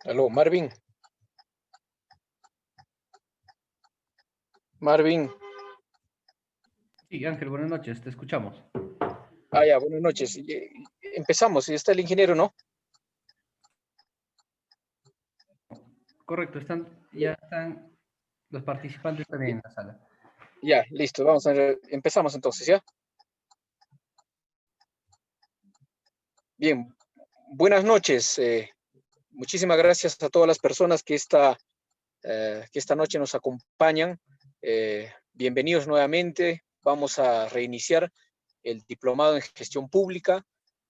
Aló, Marvin. Marvin. Sí, Ángel, buenas noches, te escuchamos. Ya, buenas noches. Empezamos, ya está el ingeniero, ¿no? Correcto, ya están los participantes también en la sala. Ya, listo, empezamos entonces, ¿ya? Bien, buenas noches. Muchísimas gracias a todas las personas que esta noche nos acompañan. Bienvenidos nuevamente. Vamos a reiniciar el diplomado en gestión pública.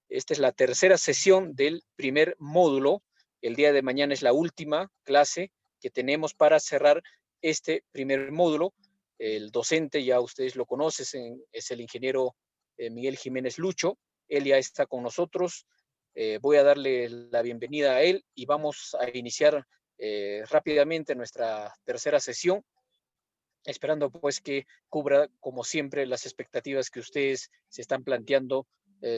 Esta es la tercera sesión del primer módulo. El día de mañana es la última clase que tenemos para cerrar este primer módulo. El docente, ya ustedes lo conocen, es el ingeniero Miguel Jiménez Lucho. Él ya está con nosotros. Voy a darle la bienvenida a él y vamos a iniciar rápidamente nuestra tercera sesión, esperando pues que cubra, como siempre, las expectativas que ustedes se están planteando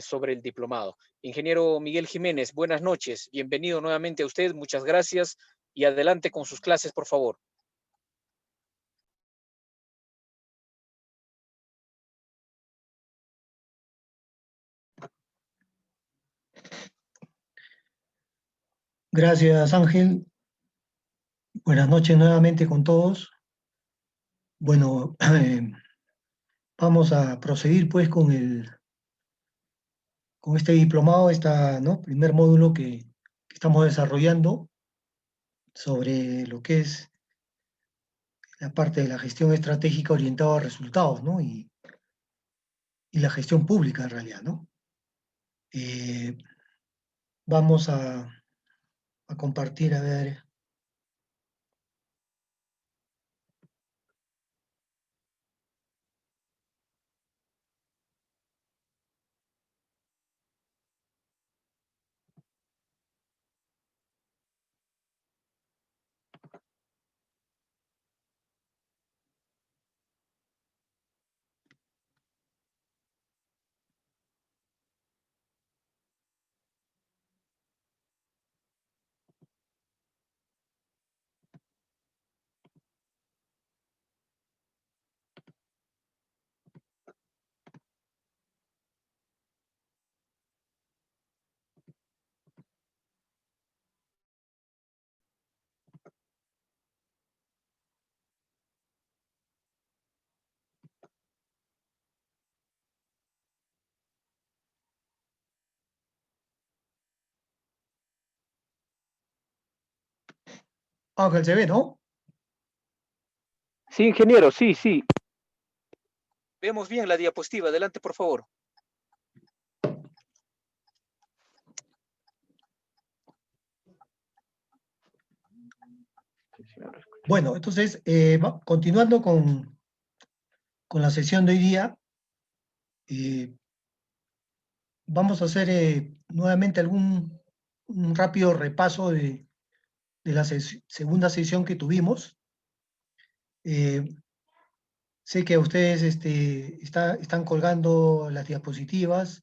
sobre el diplomado. Ingeniero Miguel Jiménez, buenas noches. Bienvenido nuevamente a usted. Muchas gracias y adelante con sus clases, por favor. Gracias, Ángel. Buenas noches nuevamente con todos. Bueno, vamos a proseguir pues con este diplomado, ¿no? Primer módulo que estamos desarrollando sobre lo que es la parte de la gestión estratégica orientada a resultados, ¿no? Y la gestión pública en realidad, ¿no? Vamos a compartir, a ver. Ángel, ¿se ve, no? Sí, ingeniero, sí, sí. Vemos bien la diapositiva. Adelante, por favor. Bueno, entonces, continuando con la sesión de hoy día, vamos a hacer nuevamente un rápido repaso de la segunda sesión que tuvimos. Sé que ustedes están colgando las diapositivas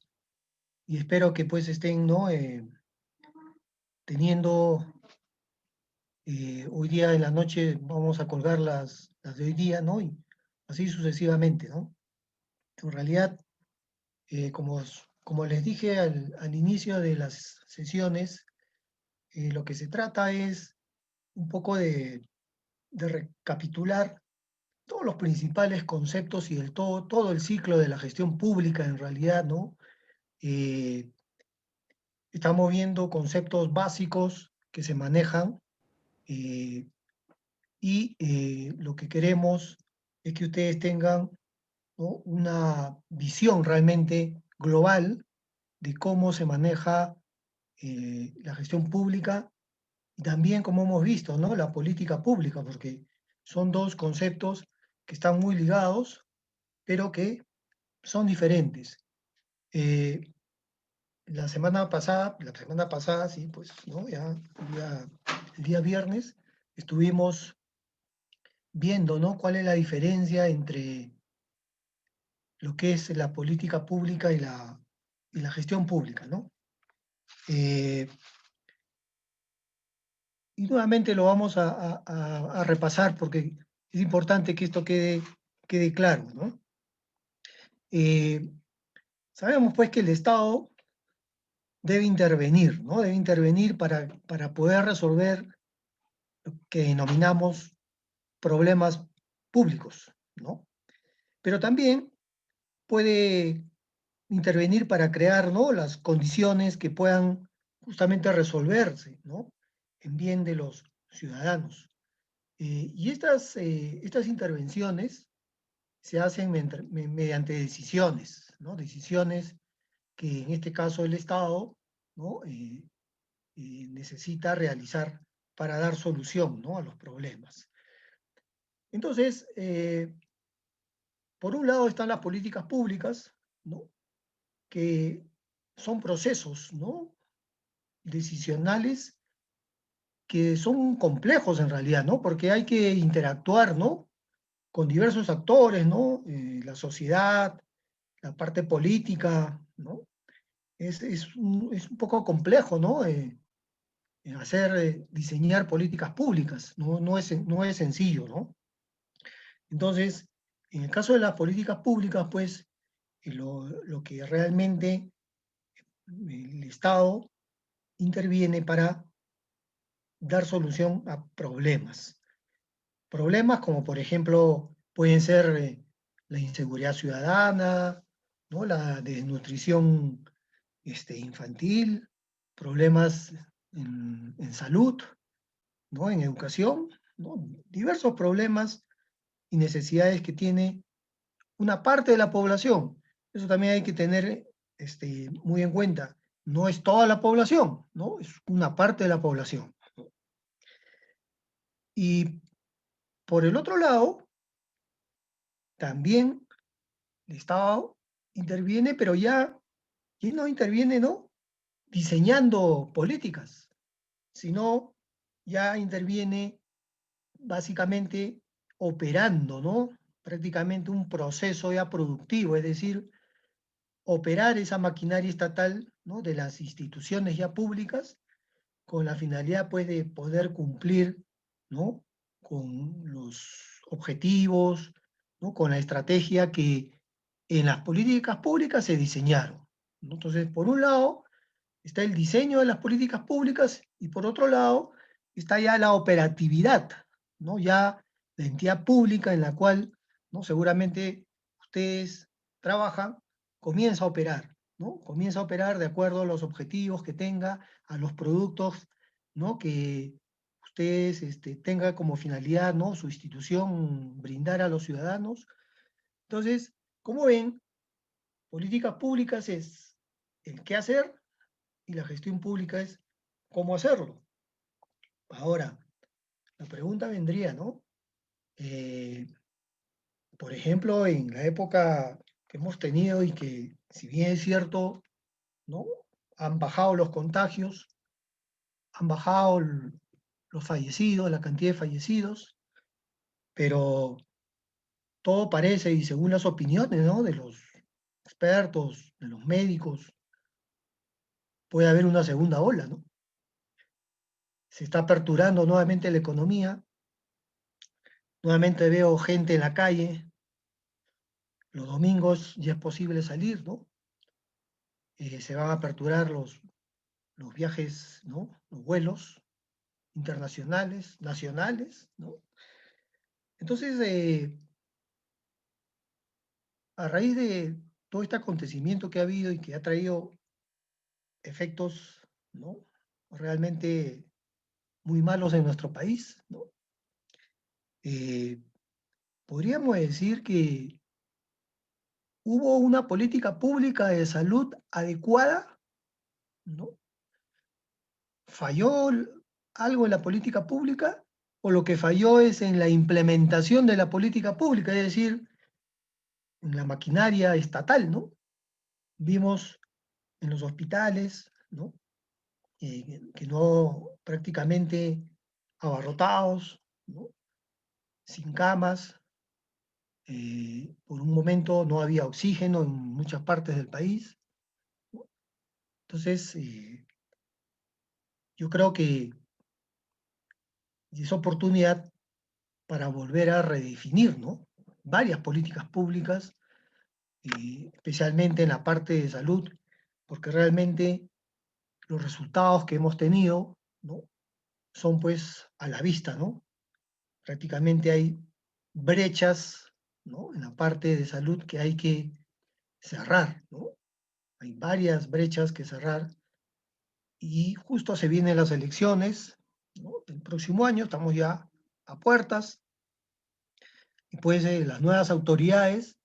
y espero que pues estén, ¿no? Teniendo, hoy día en la noche vamos a colgar las de hoy día, ¿no? Y así sucesivamente, ¿no? En realidad, como les dije al inicio de las sesiones, lo que se trata es un poco de recapitular todos los principales conceptos y todo el ciclo de la gestión pública en realidad, ¿no? Eh, Estamos viendo conceptos básicos que se manejan eh, y lo que queremos es que ustedes tengan, ¿no? Una visión realmente global de cómo se maneja la gestión pública y también, como hemos visto, ¿no? La política pública, porque son dos conceptos que están muy ligados, pero que son diferentes. Eh, la semana pasada, sí, pues, ¿no? Ya el día viernes estuvimos viendo, ¿no? Cuál es la diferencia entre lo que es la política pública y la gestión pública, ¿no? Eh, y nuevamente lo vamos a repasar porque es importante que esto quede claro, ¿no? Sabemos pues que el Estado debe intervenir, ¿no? Debe intervenir para poder resolver lo que denominamos problemas públicos, ¿no? Pero también puede intervenir para crear, ¿no?, las condiciones que puedan justamente resolverse, ¿no?, en bien de los ciudadanos. Y estas intervenciones se hacen mediante decisiones, ¿no? Decisiones que en este caso el Estado, ¿no?, necesita realizar para dar solución, ¿no?, a los problemas. Entonces, por un lado están las políticas públicas, ¿no?, que son procesos, ¿no?, decisionales que son complejos en realidad, ¿no? Porque hay que interactuar, ¿no?, con diversos actores, ¿no? La sociedad, la parte política, ¿no? Es un poco complejo, ¿no? Diseñar políticas públicas, no es sencillo, ¿no? Entonces, en el caso de las políticas públicas, pues, lo que realmente el Estado interviene para dar solución a problemas. Problemas como, por ejemplo, pueden ser la inseguridad ciudadana, ¿no?, la desnutrición infantil, problemas en salud, ¿no?, en educación, ¿no?, diversos problemas y necesidades que tiene una parte de la población. Eso también hay que tener muy en cuenta. No es toda la población, ¿no? Es una parte de la población. Y por el otro lado, también el Estado interviene, pero ya, ¿quién no interviene, no? Diseñando políticas, sino ya interviene básicamente operando, ¿no? Prácticamente un proceso ya productivo, es decir, operar esa maquinaria estatal, ¿no?, de las instituciones ya públicas con la finalidad, pues, de poder cumplir, ¿no?, con los objetivos, ¿no?, con la estrategia que en las políticas públicas se diseñaron, ¿no? Entonces, por un lado, está el diseño de las políticas públicas y por otro lado, está ya la operatividad, ¿no? Ya la entidad pública en la cual, ¿no?, seguramente ustedes trabajan, comienza a operar, ¿no? Comienza a operar de acuerdo a los objetivos que tenga, a los productos, ¿no?, que ustedes tengan como finalidad, ¿no?, su institución brindar a los ciudadanos. Entonces, como ven, políticas públicas es el qué hacer y la gestión pública es cómo hacerlo. Ahora, la pregunta vendría, ¿no? Eh, por ejemplo, en la época que hemos tenido y que, si bien es cierto, ¿no?, han bajado los contagios, han bajado los fallecidos, la cantidad de fallecidos, pero todo parece, y según las opiniones, ¿no?, de los expertos, de los médicos, puede haber una segunda ola, ¿no? Se está aperturando nuevamente la economía, nuevamente veo gente en la calle, los domingos ya es posible salir, ¿no? Se van a aperturar los viajes, ¿no?, los vuelos internacionales, nacionales, ¿no? Entonces, a raíz de todo este acontecimiento que ha habido y que ha traído efectos, ¿no?, realmente muy malos en nuestro país, ¿no? Eh, Podríamos decir que hubo una política pública de salud adecuada, ¿no? ¿Falló algo en la política pública? ¿O lo que falló es en la implementación de la política pública, es decir, en la maquinaria estatal, ¿no? Vimos en los hospitales, ¿no?, que no, prácticamente abarrotados, ¿no?, sin camas. Por un momento no había oxígeno en muchas partes del país, ¿no? Entonces, yo creo que y es oportunidad para volver a redefinir, ¿no? Varias políticas públicas, especialmente en la parte de salud, porque realmente los resultados que hemos tenido, ¿no? Son pues a la vista, ¿no? Prácticamente hay brechas, ¿no? En la parte de salud que hay que cerrar, ¿no? Hay varias brechas que cerrar y justo se vienen las elecciones, ¿no? El próximo año, estamos ya a puertas, y pues las nuevas autoridades,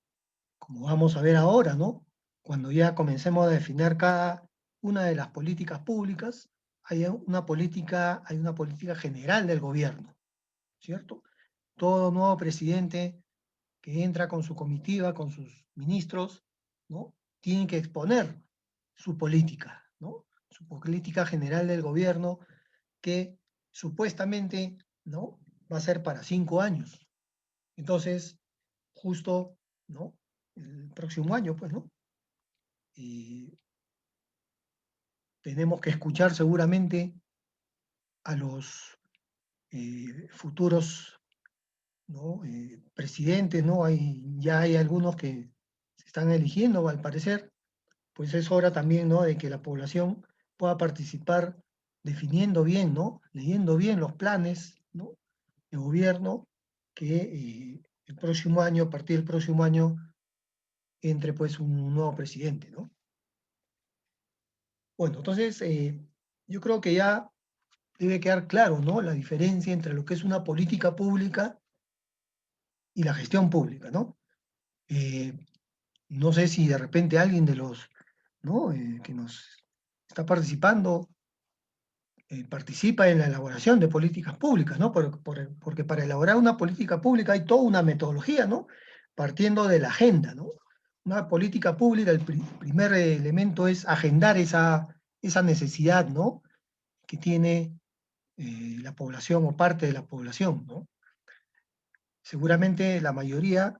como vamos a ver ahora, ¿no? Cuando ya comencemos a definir cada una de las políticas públicas, hay una política general del gobierno, ¿cierto? Todo nuevo presidente que entra con su comitiva, con sus ministros, ¿no? Tiene que exponer su política, ¿no? Su política general del gobierno que supuestamente, ¿no? Va a ser para 5 años. Entonces, justo, ¿no? El próximo año, pues, ¿no? Y tenemos que escuchar seguramente a los futuros, ¿no? Presidentes, ¿no? Ya hay algunos que se están eligiendo, al parecer, pues es hora también, ¿no? De que la población pueda participar definiendo bien, ¿no? Leyendo bien los planes, ¿no? De gobierno que el próximo año, a partir del próximo año, entre pues un nuevo presidente, ¿no? Bueno, entonces yo creo que ya debe quedar claro, ¿no? La diferencia entre lo que es una política pública y la gestión pública, ¿no? Eh, no sé si de repente alguien de los, ¿no? Que nos está participando participa en la elaboración de políticas públicas, ¿no? Porque para elaborar una política pública hay toda una metodología, ¿no? Partiendo de la agenda, ¿no? Una política pública, el primer elemento es agendar esa necesidad, ¿no? Que tiene la población o parte de la población, ¿no? Seguramente la mayoría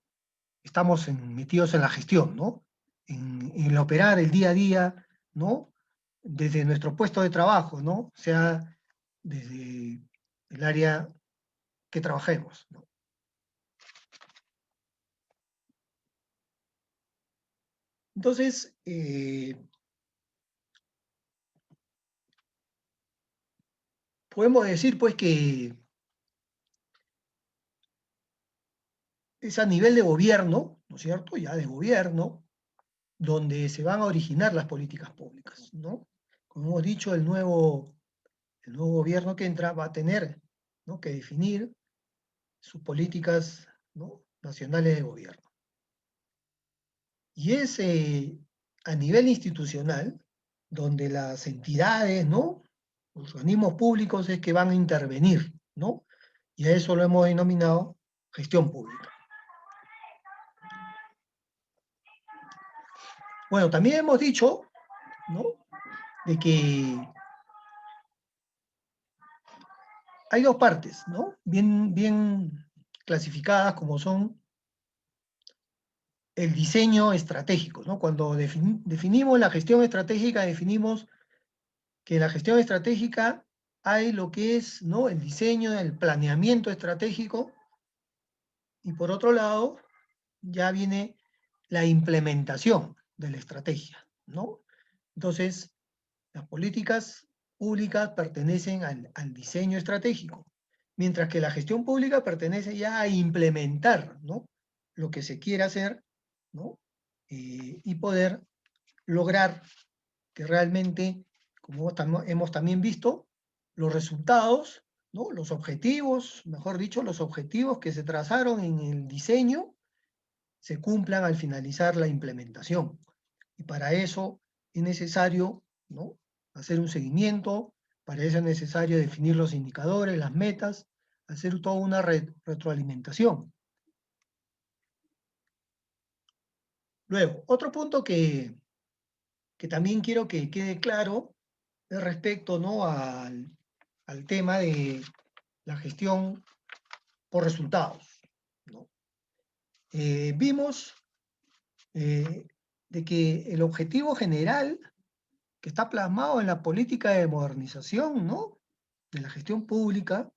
estamos metidos en la gestión, ¿no? En el operar el día a día, ¿no? Desde nuestro puesto de trabajo, ¿no? Sea desde el área que trabajemos, ¿no? Entonces, podemos decir pues que es a nivel de gobierno, ¿no es cierto? Ya de gobierno, donde se van a originar las políticas públicas, ¿no? Como hemos dicho, el nuevo gobierno que entra va a tener, ¿no? Que definir sus políticas, ¿no? Nacionales de gobierno. Y es a nivel institucional donde las entidades, ¿no? Los organismos públicos es que van a intervenir, ¿no? Y a eso lo hemos denominado gestión pública. Bueno, también hemos dicho, ¿no? De que hay dos partes, ¿no? Bien clasificadas como son el diseño estratégico, ¿no? Cuando definimos la gestión estratégica, definimos que en la gestión estratégica hay lo que es, ¿no? El diseño, el planeamiento estratégico, y por otro lado ya viene la implementación de la estrategia, ¿no? Entonces, las políticas públicas pertenecen al diseño estratégico, mientras que la gestión pública pertenece ya a implementar, ¿no? Lo que se quiere hacer, ¿no? Y poder lograr que realmente, como hemos también visto, los resultados, ¿no? Los objetivos, mejor dicho, los objetivos que se trazaron en el diseño se cumplan al finalizar la implementación. Y para eso es necesario, ¿no? Hacer un seguimiento, para eso es necesario definir los indicadores, las metas, hacer toda una retroalimentación. Luego, otro punto que también quiero que quede claro es respecto, ¿no? al tema de la gestión por resultados, ¿no? Vimos de que el objetivo general que está plasmado en la política de modernización, ¿no? De la gestión pública,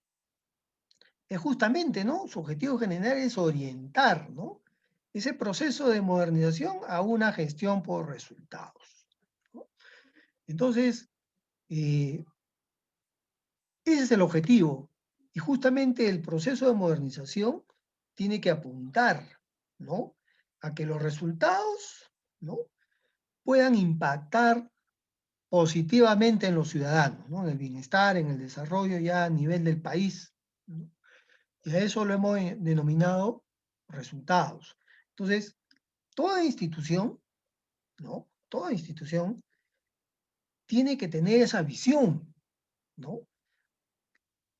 es justamente, ¿no? Su objetivo general es orientar, ¿no? Ese proceso de modernización a una gestión por resultados, ¿no? Entonces, ese es el objetivo. Y justamente el proceso de modernización tiene que apuntar, ¿no? A que los resultados, ¿no? Puedan impactar positivamente en los ciudadanos, ¿no? En el bienestar, en el desarrollo ya a nivel del país, ¿no? Y a eso lo hemos denominado resultados. Entonces, toda institución, ¿no? Toda institución tiene que tener esa visión, ¿no?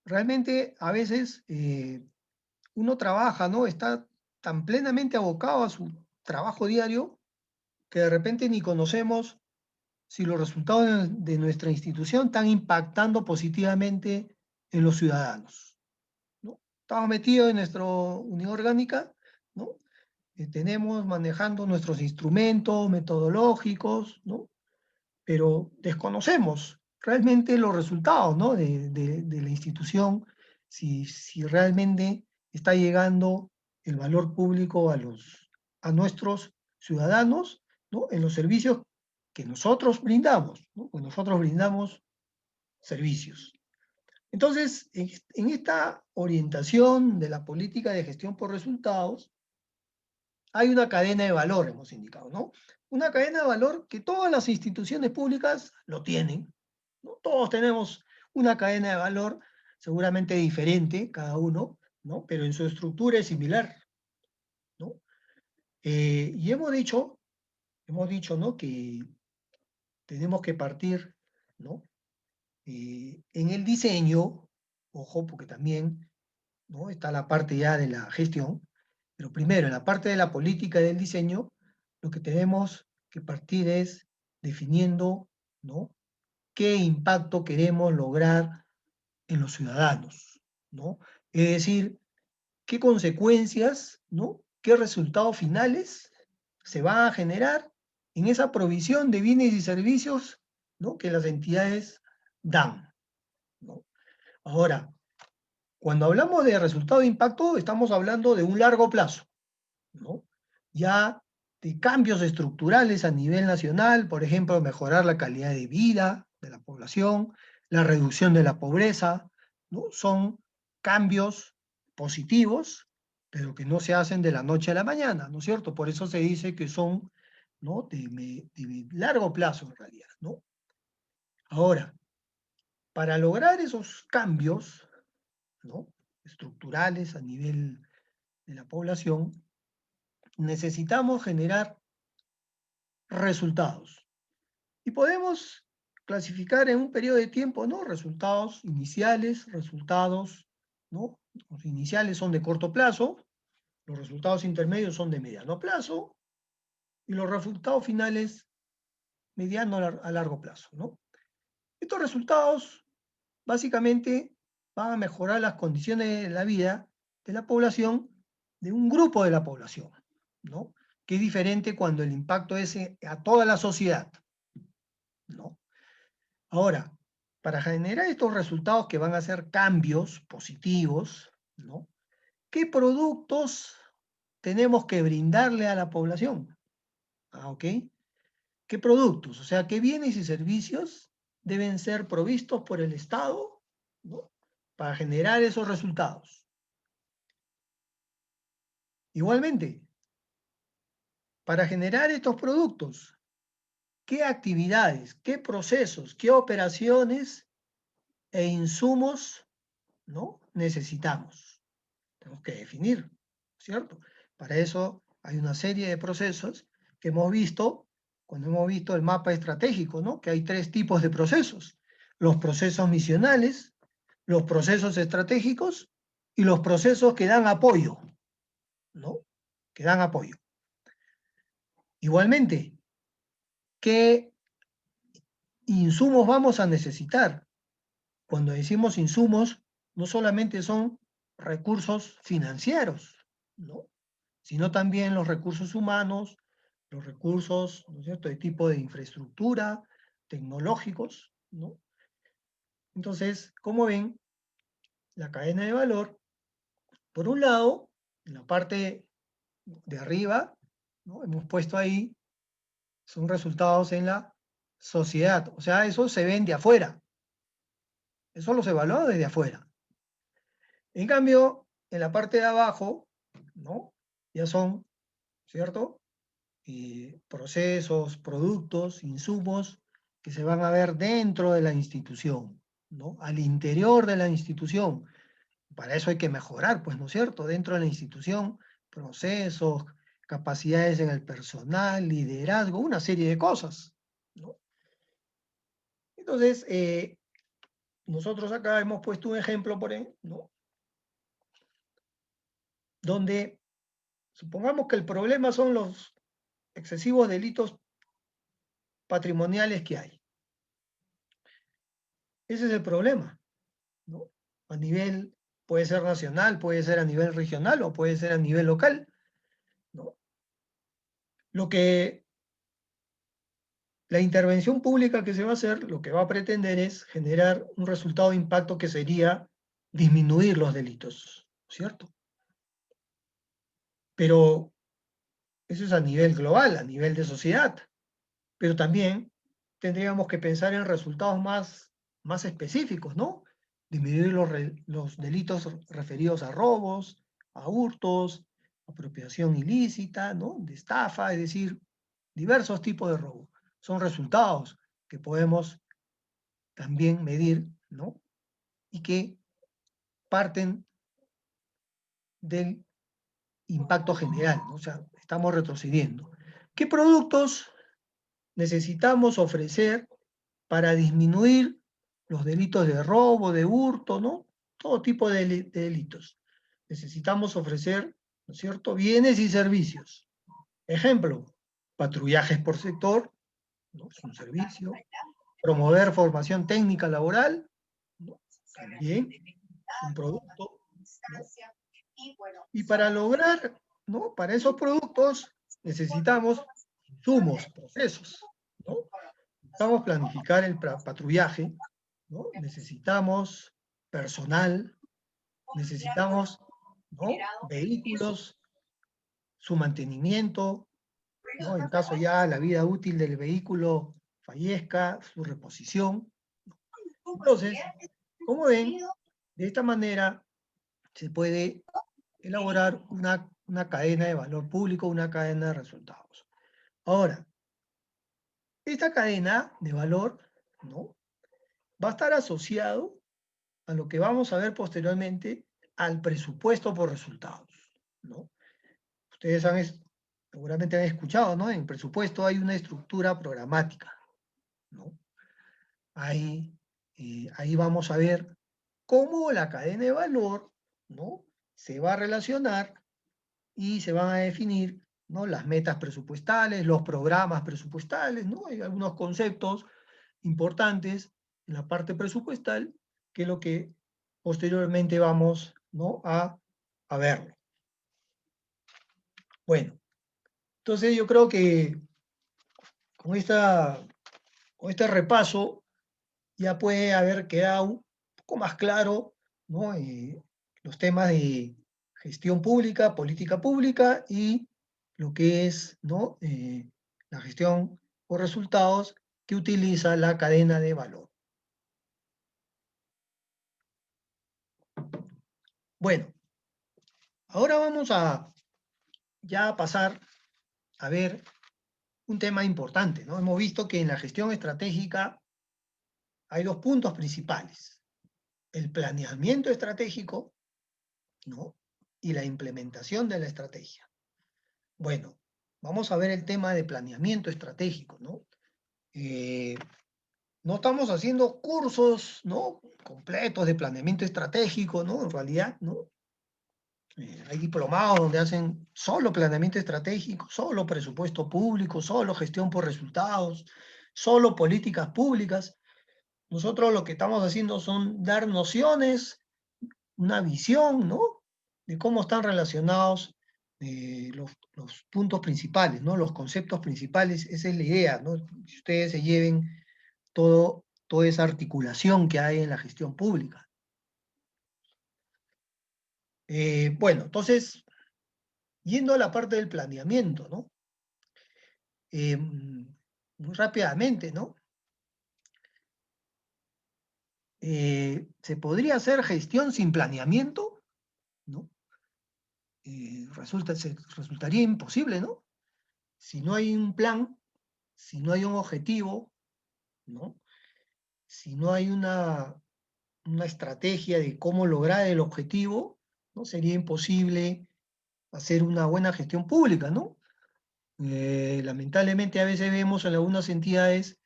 Realmente a veces uno trabaja, ¿no? Está tan plenamente abocado a su trabajo diario que de repente ni conocemos si los resultados de nuestra institución están impactando positivamente en los ciudadanos, ¿no? Estamos metidos en nuestra unidad orgánica, ¿no? Tenemos manejando nuestros instrumentos metodológicos, ¿no? Pero desconocemos realmente los resultados, ¿no? De la institución, si realmente está llegando el valor público a nuestros ciudadanos, ¿no? En los servicios que nosotros brindamos, ¿no? Pues nosotros brindamos servicios. Entonces, en esta orientación de la política de gestión por resultados, hay una cadena de valor, hemos indicado, ¿no? Una cadena de valor que todas las instituciones públicas lo tienen, ¿no? Todos tenemos una cadena de valor, seguramente diferente cada uno, ¿no? Pero en su estructura es similar, ¿no? Y hemos dicho, ¿no? Que tenemos que partir, ¿no? En el diseño, ojo, porque también, ¿no? Está la parte ya de la gestión, pero primero, en la parte de la política y del diseño, lo que tenemos que partir es definiendo, ¿no? ¿Qué impacto queremos lograr en los ciudadanos, ¿no? Es decir, qué consecuencias, ¿no? ¿Qué resultados finales se van a generar en esa provisión de bienes y servicios, ¿no? Que las entidades dan, ¿no? Ahora, cuando hablamos de resultado de impacto, estamos hablando de un largo plazo, ¿no? Ya de cambios estructurales a nivel nacional, por ejemplo, mejorar la calidad de vida de la población, la reducción de la pobreza, ¿no? Son cambios positivos, pero que no se hacen de la noche a la mañana, ¿no es cierto? Por eso se dice que son, ¿no? De largo plazo en realidad, ¿no? Ahora, para lograr esos cambios, ¿no? Estructurales a nivel de la población, necesitamos generar resultados. Y podemos clasificar en un periodo de tiempo, ¿no? Resultados iniciales, resultados, ¿no? Los iniciales son de corto plazo, los resultados intermedios son de mediano plazo y los resultados finales mediano a largo plazo, ¿no? Estos resultados básicamente van a mejorar las condiciones de la vida de la población, de un grupo de la población, ¿no? Que es diferente cuando el impacto es a toda la sociedad, ¿no? Ahora, para generar estos resultados que van a ser cambios positivos, ¿no? ¿Qué productos tenemos que brindarle a la población? ¿Ok? ¿Qué productos? O sea, ¿qué bienes y servicios deben ser provistos por el Estado, ¿no? Para generar esos resultados? Igualmente, para generar estos productos, ¿qué actividades, qué procesos, qué operaciones e insumos, ¿no? necesitamos? Tenemos que definir, ¿cierto? Para eso hay una serie de procesos que hemos visto cuando hemos visto el mapa estratégico, ¿no? Que hay tres tipos de procesos: los procesos misionales, los procesos estratégicos y los procesos que dan apoyo, ¿no? Que dan apoyo. Igualmente, ¿qué insumos vamos a necesitar? Cuando decimos insumos, no solamente son recursos financieros, ¿no? Sino también los recursos humanos, los recursos, ¿no es cierto?, de tipo de infraestructura, tecnológicos, ¿no? Entonces, como ven, la cadena de valor Por un lado, en la parte de arriba, ¿no? Hemos puesto ahí, son resultados en la sociedad. O sea, eso se ven de afuera. Eso los evaluados desde afuera. En cambio, en la parte de abajo, ¿no? Ya son, ¿cierto? Procesos, productos, insumos que se van a ver dentro de la institución, ¿no? Al interior de la institución. Para eso hay que mejorar, pues, ¿no es cierto? Dentro de la institución, procesos, capacidades en el personal, liderazgo, una serie de cosas, ¿no? Entonces, nosotros acá hemos puesto un ejemplo, ¿no? Donde supongamos que el problema son los excesivos delitos patrimoniales que hay. Ese es el problema, ¿no? A nivel, puede ser nacional, puede ser a nivel regional o puede ser a nivel local, ¿no? Lo que la intervención pública que se va a hacer, lo que va a pretender es generar un resultado de impacto que sería disminuir los delitos, ¿cierto? Pero eso es a nivel global, a nivel de sociedad. Pero también tendríamos que pensar en resultados más específicos, ¿no? Disminuir los delitos referidos a robos, a hurtos, apropiación ilícita, ¿no? De estafa, es decir, diversos tipos de robo. Son resultados que podemos también medir, ¿no? Y que parten del impacto general, ¿no? O sea, estamos retrocediendo. ¿Qué productos necesitamos ofrecer para disminuir los delitos de robo, de hurto, ¿no? Todo tipo de delitos? Necesitamos ofrecer, ¿no es cierto?, bienes y servicios. Ejemplo, patrullajes por sector, ¿no? Es un servicio. Promover formación técnica laboral, ¿no? También un producto, ¿no? Y para lograr, ¿no? Para esos productos necesitamos insumos, procesos, ¿no? Necesitamos planificar el patrullaje, ¿no? Necesitamos personal, necesitamos, ¿no? Vehículos, su mantenimiento, ¿no? En caso ya la vida útil del vehículo fallezca, su reposición. Entonces, como ven, de esta manera se puede elaborar una cadena de valor público, una cadena de resultados. Ahora, esta cadena de valor, ¿no? Va a estar asociado a lo que vamos a ver posteriormente al presupuesto por resultados, ¿no? Ustedes seguramente han escuchado, ¿no? En presupuesto hay una estructura programática, ¿no? Ahí vamos a ver cómo la cadena de valor, ¿no? Se va a relacionar y se van a definir, ¿no? Las metas presupuestales, los programas presupuestales, ¿no? Hay algunos conceptos importantes en la parte presupuestal que es lo que posteriormente vamos, ¿no? a verlo. Bueno, entonces yo creo que con este repaso ya puede haber quedado un poco más claro, ¿no? Los temas de gestión pública, política pública y lo que es, ¿no? La gestión por resultados que utiliza la cadena de valor. Bueno, ahora vamos ya a pasar a ver un tema importante, ¿no? Hemos visto que en la gestión estratégica hay dos puntos principales: el planeamiento estratégico, ¿no? Y la implementación de la estrategia. Bueno, vamos a ver el tema de planeamiento estratégico, ¿no? No estamos haciendo cursos, ¿no? Completos de planeamiento estratégico, ¿no? En realidad, ¿no? Hay diplomados donde hacen solo planeamiento estratégico, solo presupuesto público, solo gestión por resultados, solo políticas públicas. Nosotros lo que estamos haciendo son dar nociones, una visión, ¿no? De cómo están relacionados los puntos principales, ¿no? Los conceptos principales, esa es la idea, ¿no? Si ustedes se lleven toda esa articulación que hay en la gestión pública. Bueno, entonces, yendo a la parte del planeamiento, ¿no? Muy rápidamente, ¿no? ¿Se podría hacer gestión sin planeamiento? ¿No? Resultaría imposible, ¿no? Si no hay un plan, si no hay un objetivo, ¿no? Si no hay una estrategia de cómo lograr el objetivo, ¿no? Sería imposible hacer una buena gestión pública, ¿no? Lamentablemente a veces vemos en algunas entidades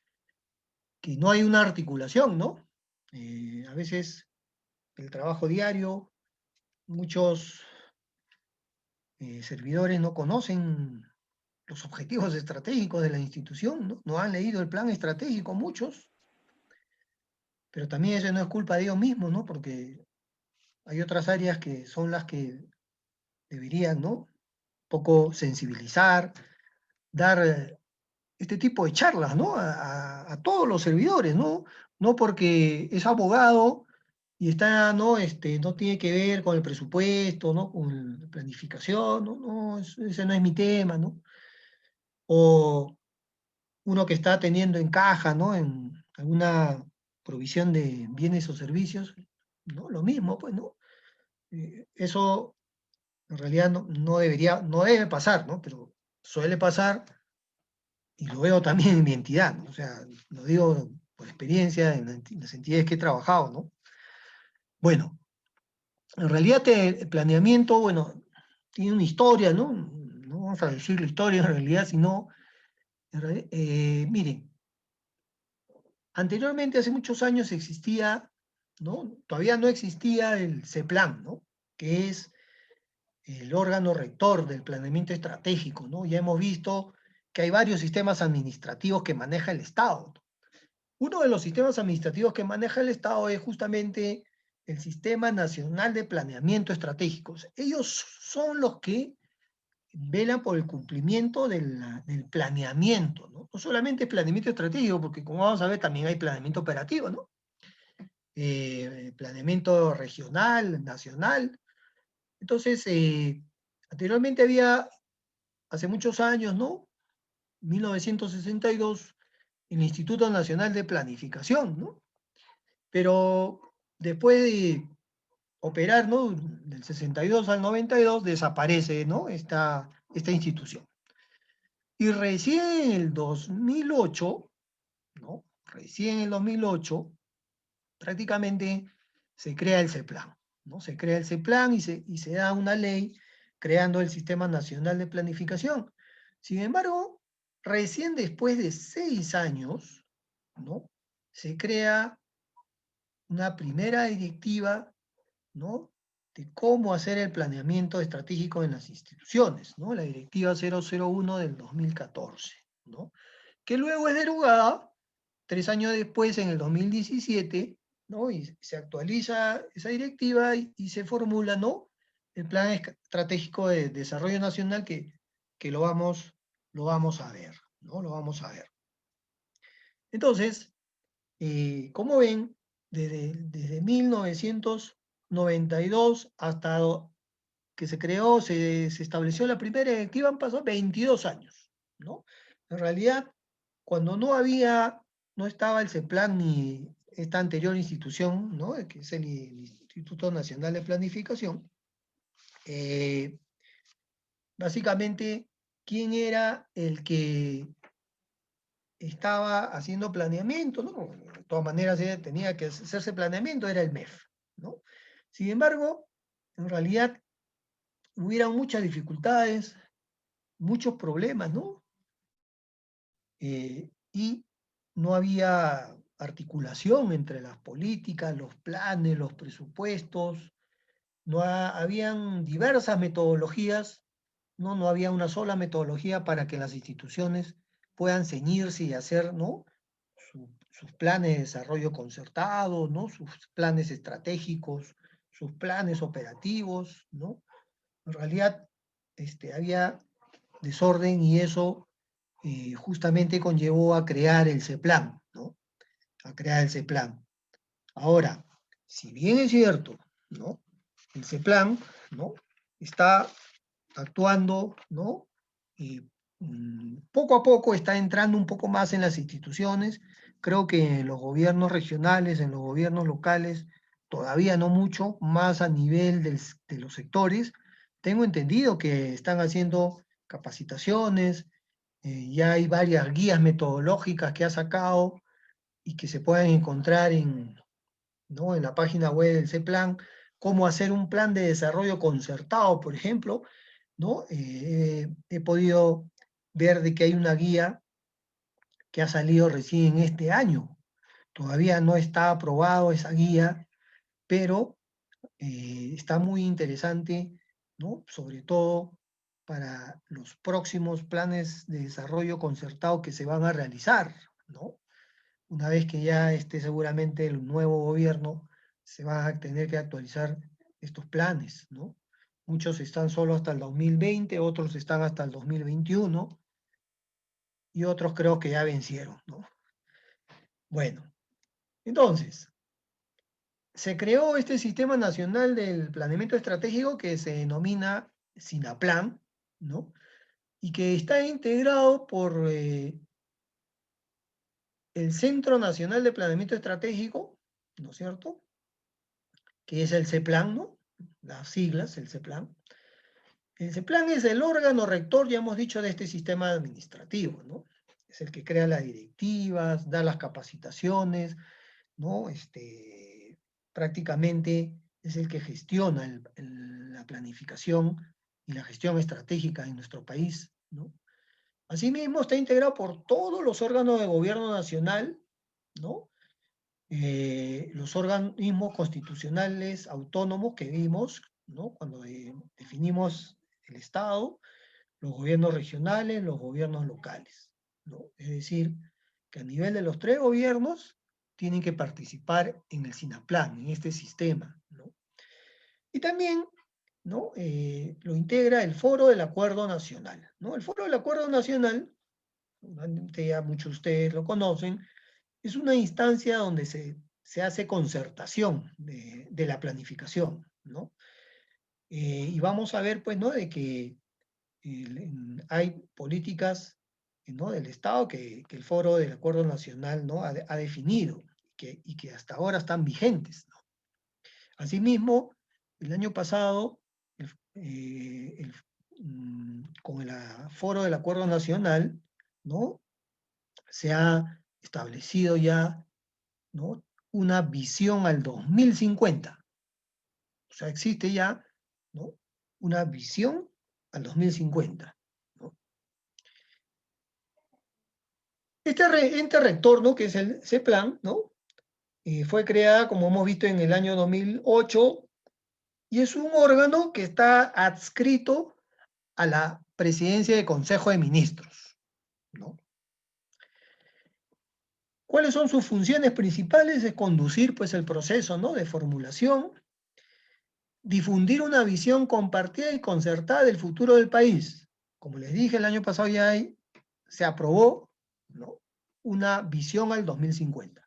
que no hay una articulación, ¿no? A veces el trabajo diario, muchos servidores no conocen los objetivos estratégicos de la institución, ¿no? No han leído el plan estratégico muchos, pero también eso no es culpa de ellos mismos, ¿no? Porque hay otras áreas que son las que deberían, ¿no? Un poco sensibilizar, dar este tipo de charlas, ¿no? A todos los servidores, ¿no? No porque es abogado y está, ¿no? No tiene que ver con el presupuesto, ¿no? Con la planificación, ¿no? No, ese no es mi tema, ¿no? O uno que está teniendo en caja, ¿no? En alguna provisión de bienes o servicios, ¿no? Lo mismo, pues, ¿no? Eso en realidad no debería, no debe pasar, ¿no? Pero suele pasar y lo veo también en mi entidad, ¿no? O sea, lo digo por experiencia en las entidades que he trabajado, ¿no? Bueno, en realidad el planeamiento, bueno, tiene una historia, ¿no? No vamos a decir la historia en realidad, sino, miren, anteriormente, hace muchos años existía, ¿no? Todavía no existía el CEPLAN, ¿no? Que es el órgano rector del planeamiento estratégico, ¿no? Ya hemos visto que hay varios sistemas administrativos que maneja el Estado. Uno de los sistemas administrativos que maneja el Estado es justamente el Sistema Nacional de Planeamiento Estratégico. Ellos son los que velan por el cumplimiento del planeamiento, ¿no? No solamente planeamiento estratégico, porque como vamos a ver también hay planeamiento operativo, ¿no? Planeamiento regional, nacional. Entonces, anteriormente había, hace muchos años, ¿no? 1962, el Instituto Nacional de Planificación, ¿no? Pero después de operar, ¿no? Del 62 al 92 desaparece, ¿no? Esta institución. Y recién en el 2008, ¿no? Recién en el 2008, prácticamente se crea el CEPLAN, ¿no? Se crea el CEPLAN y se da una ley creando el Sistema Nacional de Planificación. Sin embargo, recién después de 6 años, ¿no? Se crea una primera directiva, ¿no? De cómo hacer el planeamiento estratégico en las instituciones, ¿no? La directiva 001 del 2014, ¿no? Que luego es derogada 3 años después, en el 2017, ¿no? Y se actualiza esa directiva y se formula, ¿no? El Plan Estratégico de Desarrollo Nacional que lo vamos a ver, ¿no? Lo vamos a ver. Entonces, como ven, desde 1992 hasta que se creó, se estableció la primera directiva, han pasado 22 años, ¿no? En realidad, cuando no estaba el CEPLAN ni esta anterior institución, ¿no? Que es el Instituto Nacional de Planificación, básicamente, ¿quién era el que estaba haciendo planeamiento, ¿no? De todas maneras, tenía que hacerse planeamiento, era el MEF, ¿no? Sin embargo, en realidad hubieron muchas dificultades, muchos problemas, ¿no? Y no había articulación entre las políticas, los planes, los presupuestos, habían diversas metodologías, ¿no? No había una sola metodología para que las instituciones puedan ceñirse y hacer, ¿no? Sus planes de desarrollo concertado, ¿no? Sus planes estratégicos, sus planes operativos, ¿no? En realidad, había desorden y eso justamente conllevó a crear el CEPLAN, ¿no? A crear el CEPLAN. Ahora, si bien es cierto, ¿no? el CEPLAN, ¿no? Está actuando, ¿no? Y poco a poco está entrando un poco más en las instituciones. Creo que en los gobiernos regionales, en los gobiernos locales, todavía no mucho, más a nivel de los sectores. Tengo entendido que están haciendo capacitaciones, ya hay varias guías metodológicas que ha sacado y que se pueden encontrar ¿no? en la página web del CEPLAN, cómo hacer un plan de desarrollo concertado, por ejemplo, ¿no? He podido ver de que hay una guía que ha salido recién este año. Todavía no está aprobado esa guía, pero está muy interesante, ¿no? Sobre todo para los próximos planes de desarrollo concertado que se van a realizar, ¿no? Una vez que ya esté seguramente el nuevo gobierno, se va a tener que actualizar estos planes, ¿no? Muchos están solo hasta el 2020, otros están hasta el 2021 y otros creo que ya vencieron, ¿no? Bueno, entonces, se creó este Sistema Nacional del Planeamiento Estratégico que se denomina SINAPLAN, ¿no? Y que está integrado por el Centro Nacional de Planeamiento Estratégico, ¿no es cierto? Que es el CEPLAN, ¿no? Las siglas, el CEPLAN. El CEPLAN es el órgano rector, ya hemos dicho, de este sistema administrativo, ¿no? Es el que crea las directivas, da las capacitaciones, ¿no? Prácticamente es el que gestiona la planificación y la gestión estratégica en nuestro país, ¿no? Asimismo, está integrado por todos los órganos de gobierno nacional, ¿no? Los organismos constitucionales autónomos que vimos, ¿no? Cuando definimos el Estado, los gobiernos regionales, los gobiernos locales, ¿no? Es decir, que a nivel de los tres gobiernos tienen que participar en el SINAPLAN, en este sistema, ¿no? Y también, ¿no? Lo integra el Foro del Acuerdo Nacional, ¿no? El Foro del Acuerdo Nacional, ya muchos de ustedes lo conocen, es una instancia donde se hace concertación de la planificación, ¿no? Y vamos a ver, pues, ¿no? De que hay políticas, ¿no? del Estado que el Foro del Acuerdo Nacional, ¿no? ha definido y que hasta ahora están vigentes, ¿no? Asimismo, el año pasado, con el Foro del Acuerdo Nacional, ¿no? se ha establecido ya, ¿no? una visión al 2050. O sea, existe ya, ¿no? una visión al 2050. ¿no? Este ente rector, ¿no? que es el CEPLAN, ¿no? Fue creada, como hemos visto, en el año 2008 y es un órgano que está adscrito a la presidencia del Consejo de Ministros, ¿no? ¿Cuáles son sus funciones principales? Es conducir, pues, el proceso, ¿no? de formulación, difundir una visión compartida y concertada del futuro del país. Como les dije, el año pasado se aprobó, ¿no? una visión al 2050.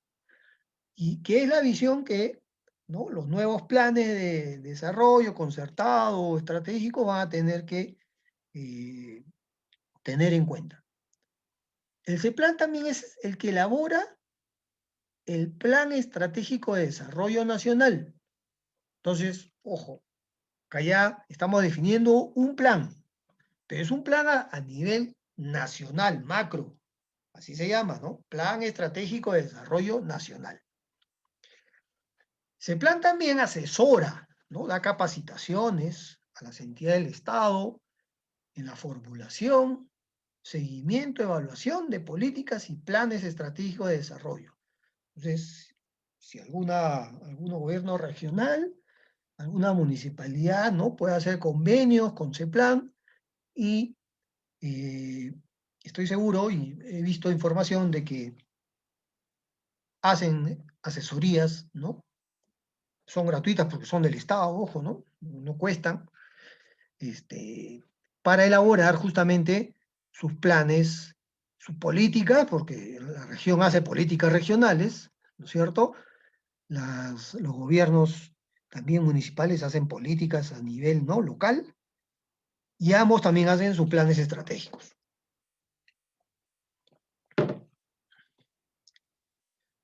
¿Y qué es la visión que, ¿no? los nuevos planes de desarrollo concertado o estratégico van a tener que tener en cuenta? El CEPLAN también es el que elabora el Plan Estratégico de Desarrollo Nacional. Entonces, ojo, acá ya estamos definiendo un plan, pero es un plan a nivel nacional, macro, así se llama, ¿no? Plan Estratégico de Desarrollo Nacional. CEPLAN también asesora, ¿no? Da capacitaciones a las entidades del Estado en la formulación, seguimiento, evaluación de políticas y planes estratégicos de desarrollo. Entonces, si algún gobierno regional, alguna municipalidad, ¿no? puede hacer convenios con CEPLAN y estoy seguro y he visto información de que hacen asesorías, ¿no? Son gratuitas porque son del Estado, ojo, ¿no? No cuestan, para elaborar justamente sus planes, sus políticas, porque la región hace políticas regionales, ¿no es cierto? Los gobiernos también municipales hacen políticas a nivel, ¿no?, local, y ambos también hacen sus planes estratégicos.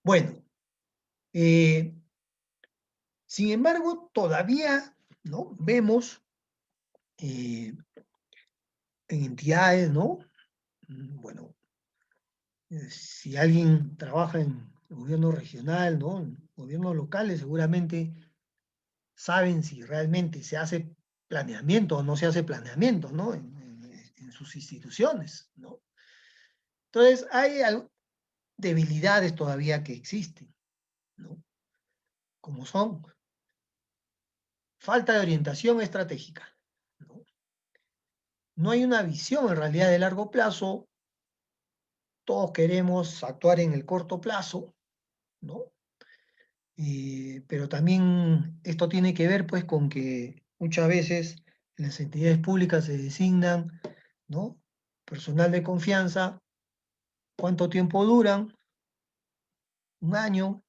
Bueno, sin embargo, todavía, ¿no?, vemos en entidades, ¿no? Bueno, si alguien trabaja en el gobierno regional, ¿no?, en gobiernos locales, seguramente saben si realmente se hace planeamiento o no se hace planeamiento, ¿no?, en sus instituciones, ¿no? Entonces, hay debilidades todavía que existen, ¿no? Como son falta de orientación estratégica, ¿no? No hay una visión en realidad de largo plazo, todos queremos actuar en el corto plazo, ¿no? Pero también esto tiene que ver pues con que muchas veces en las entidades públicas se designan, ¿no?, personal de confianza. ¿Cuánto tiempo duran? Un año,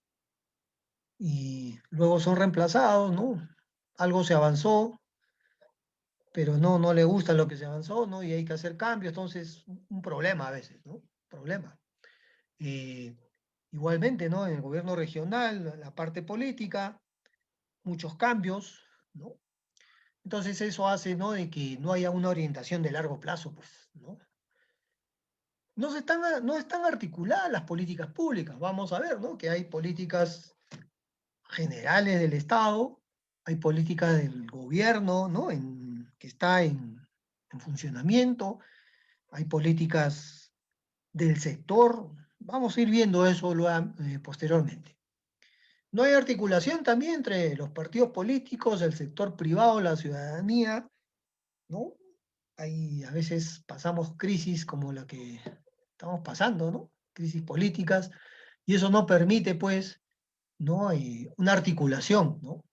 y luego son reemplazados, ¿no? Algo se avanzó, pero no le gusta lo que se avanzó, ¿no? Y hay que hacer cambios, entonces un problema a veces, ¿no? Problema. Eh, Igualmente, ¿no?, en el gobierno regional, la parte política, muchos cambios, ¿no? Entonces eso hace, ¿no?, de que no haya una orientación de largo plazo, pues, ¿no? No están articuladas las políticas públicas. Vamos a ver, ¿no?, que hay políticas generales del Estado, hay políticas del gobierno, ¿no?, que está en funcionamiento, hay políticas del sector. Vamos a ir viendo eso luego, posteriormente. No hay articulación también entre los partidos políticos, el sector privado, la ciudadanía, ¿no? A veces pasamos crisis como la que estamos pasando, ¿no? Crisis políticas, y eso no permite, pues, ¿no?, una articulación, ¿no?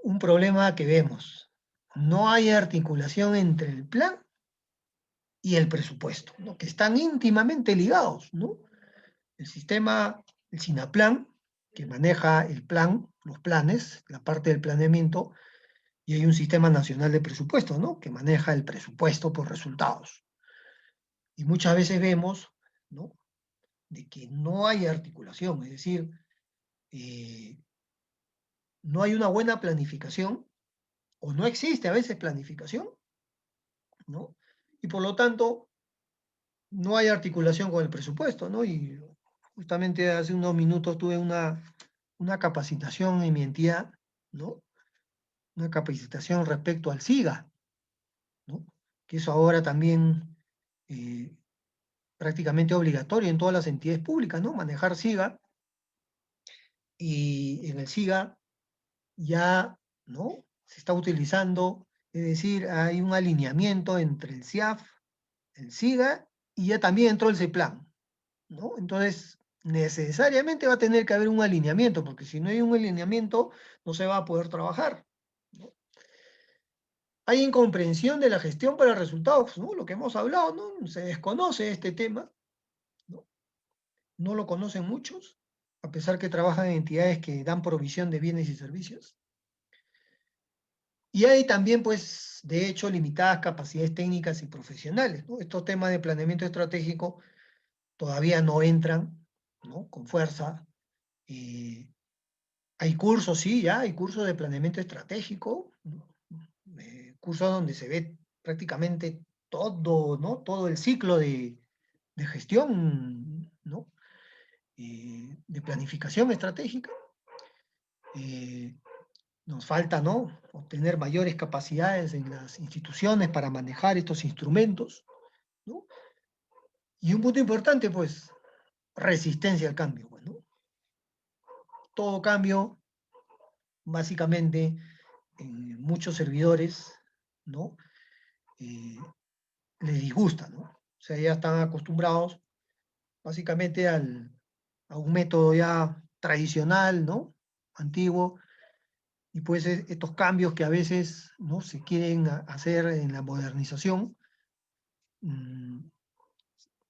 Un problema que vemos. No hay articulación entre el plan y el presupuesto, ¿no?, que están íntimamente ligados, ¿no? El sistema, el SINAPLAN, que maneja el plan, los planes, la parte del planeamiento, y hay un sistema nacional de presupuesto, ¿no?, que maneja el presupuesto por resultados. Y muchas veces vemos, ¿no?, de que no hay articulación, es decir, no hay una buena planificación, o no existe a veces planificación, ¿no? Y por lo tanto, no hay articulación con el presupuesto, ¿no? Y justamente hace unos minutos tuve una capacitación en mi entidad, ¿no? Una capacitación respecto al SIGA, ¿no? Que eso ahora también eh, prácticamente obligatorio en todas las entidades públicas, ¿no?, manejar SIGA, y en el SIGA ya, ¿no?, se está utilizando, es decir, hay un alineamiento entre el SIAF, el SIGA, y ya también entró el CEPLAN, ¿no? Entonces, necesariamente va a tener que haber un alineamiento, porque si no hay un alineamiento, no se va a poder trabajar, ¿no? Hay incomprensión de la gestión para resultados, ¿no? Lo que hemos hablado, ¿no? Se desconoce este tema, ¿no? No lo conocen muchos, a pesar que trabajan en entidades que dan provisión de bienes y servicios. Y hay también, pues, de hecho, limitadas capacidades técnicas y profesionales, ¿no? Estos temas de planeamiento estratégico todavía no entran, ¿no?, con fuerza. Hay cursos, sí, ya hay cursos de planeamiento estratégico, ¿no?, cursos donde se ve prácticamente todo, ¿no?, todo el ciclo de gestión, ¿no?, de planificación estratégica. Nos falta, ¿no?, obtener mayores capacidades en las instituciones para manejar estos instrumentos, ¿no? Y un punto importante, pues, resistencia al cambio, pues, ¿no? Todo cambio, básicamente, muchos servidores, ¿no?, eh, les disgusta, ¿no? O sea, ya están acostumbrados básicamente a un método ya tradicional, ¿no?, antiguo, y pues estos cambios que a veces, ¿no?, se quieren hacer en la modernización, mm,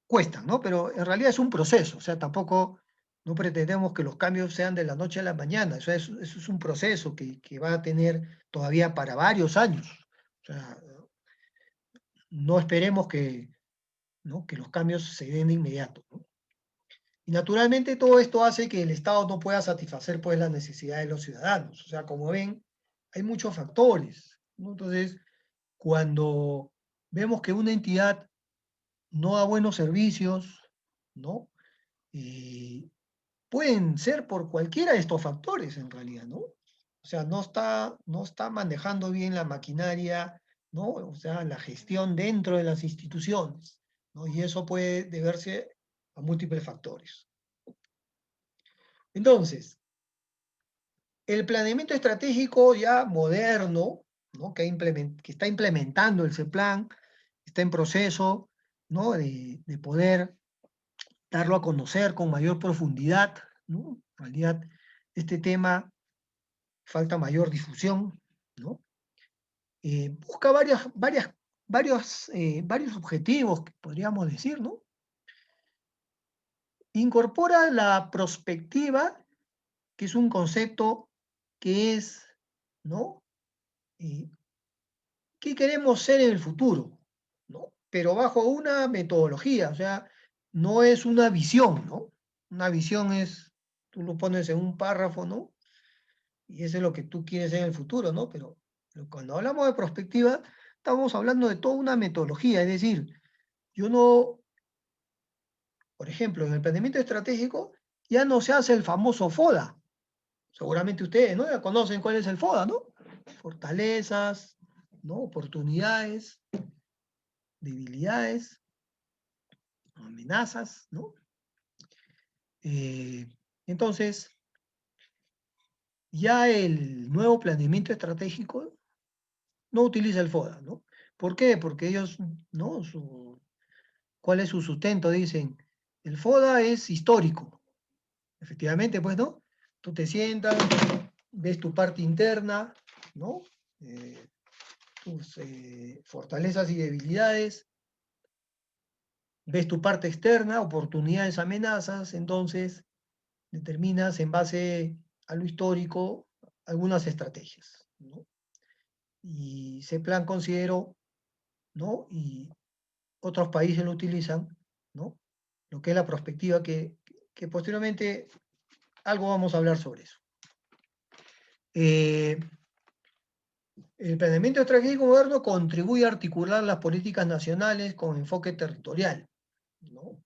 cuestan, ¿no? Pero en realidad es un proceso, o sea, tampoco No pretendemos que los cambios sean de la noche a la mañana. Eso es un proceso que va a tener todavía para varios años. O sea, no esperemos que, ¿no?, que los cambios se den de inmediato, ¿no? Y naturalmente todo esto hace que el Estado no pueda satisfacer pues las necesidades de los ciudadanos. O sea, como ven, hay muchos factores, ¿no? Entonces, cuando vemos que una entidad no da buenos servicios, ¿no? Pueden ser por cualquiera de estos factores en realidad, ¿no? O sea, no está manejando bien la maquinaria, ¿no? O sea, la gestión dentro de las instituciones, ¿no? Y eso puede deberse a múltiples factores. Entonces, el planeamiento estratégico ya moderno, ¿no?, que está implementando el CEPLAN, está en proceso, ¿no?, de poder darlo a conocer con mayor profundidad, ¿no? En realidad, este tema falta mayor difusión, ¿no? Busca varios objetivos, podríamos decir, ¿no? Incorpora la prospectiva, que es un concepto que es, ¿no? ¿Qué queremos ser en el futuro? ¿No? Pero bajo una metodología, o sea, no es una visión, ¿no? Una visión es, tú lo pones en un párrafo, ¿no? Y eso es lo que tú quieres en el futuro, ¿no? Pero cuando hablamos de prospectiva, estamos hablando de toda una metodología, es decir, yo no, por ejemplo, en el planeamiento estratégico ya no se hace el famoso FODA. Seguramente ustedes, ¿no?, ya conocen cuál es el FODA, ¿no? Fortalezas, ¿no?, oportunidades, debilidades, amenazas, ¿no? Entonces, ya el nuevo planeamiento estratégico no utiliza el FODA, ¿no? ¿Por qué? Porque ellos, ¿no? ¿Cuál es su sustento? Dicen, el FODA es histórico. Efectivamente, pues, ¿no? Tú te sientas, ves tu parte interna, ¿no? Tus fortalezas y debilidades, ves tu parte externa, oportunidades, amenazas, entonces determinas en base a lo histórico algunas estrategias, ¿no? Y ese plan considero, ¿no?, y otros países lo utilizan, ¿no?, lo que es la perspectiva que posteriormente algo vamos a hablar sobre eso. El planeamiento estratégico moderno contribuye a articular las políticas nacionales con enfoque territorial, ¿no?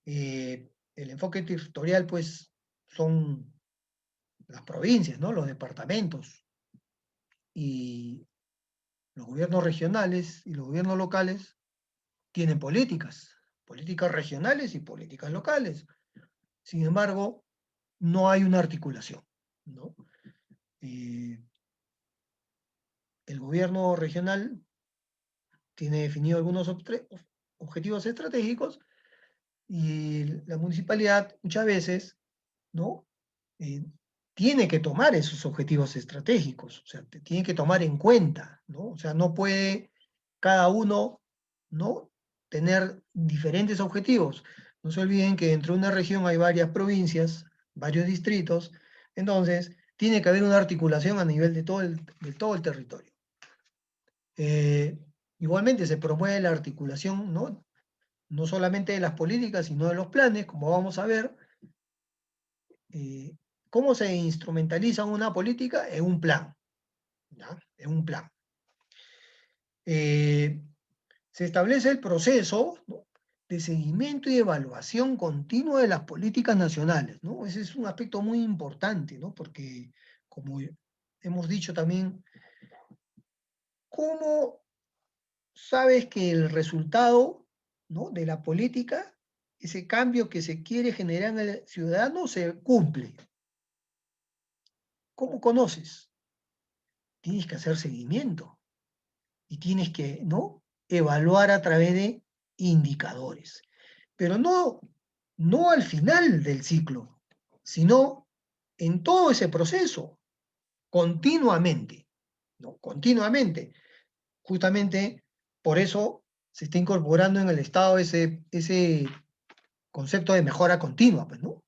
El enfoque territorial, pues, son las provincias, ¿no?, los departamentos, y los gobiernos regionales y los gobiernos locales tienen políticas regionales y políticas locales. Sin embargo, no hay una articulación, ¿no? El gobierno regional tiene definido algunos objetivos estratégicos y la municipalidad muchas veces, ¿no?, tiene que tomar esos objetivos estratégicos, o sea, tiene que tomar en cuenta, ¿no? O sea, no puede cada uno, ¿no?, tener diferentes objetivos. No se olviden que dentro de una región hay varias provincias, varios distritos, entonces tiene que haber una articulación a nivel de todo el territorio. Igualmente se promueve la articulación, ¿no?, no solamente de las políticas, sino de los planes, como vamos a ver. ¿Cómo se instrumentaliza una política? En un plan, ¿ya? En un plan. Se establece el proceso, ¿no?, de seguimiento y evaluación continua de las políticas nacionales, ¿no? Ese es un aspecto muy importante, ¿no? Porque, como hemos dicho también, ¿cómo sabes que el resultado, ¿no?, de la política, ese cambio que se quiere generar en el ciudadano, se cumple? ¿Cómo conoces? Tienes que hacer seguimiento y tienes que, ¿no?, evaluar a través de indicadores. Pero no al final del ciclo, sino en todo ese proceso, continuamente, ¿no? Continuamente. Justamente por eso se está incorporando en el Estado ese concepto de mejora continua, pues, ¿no? O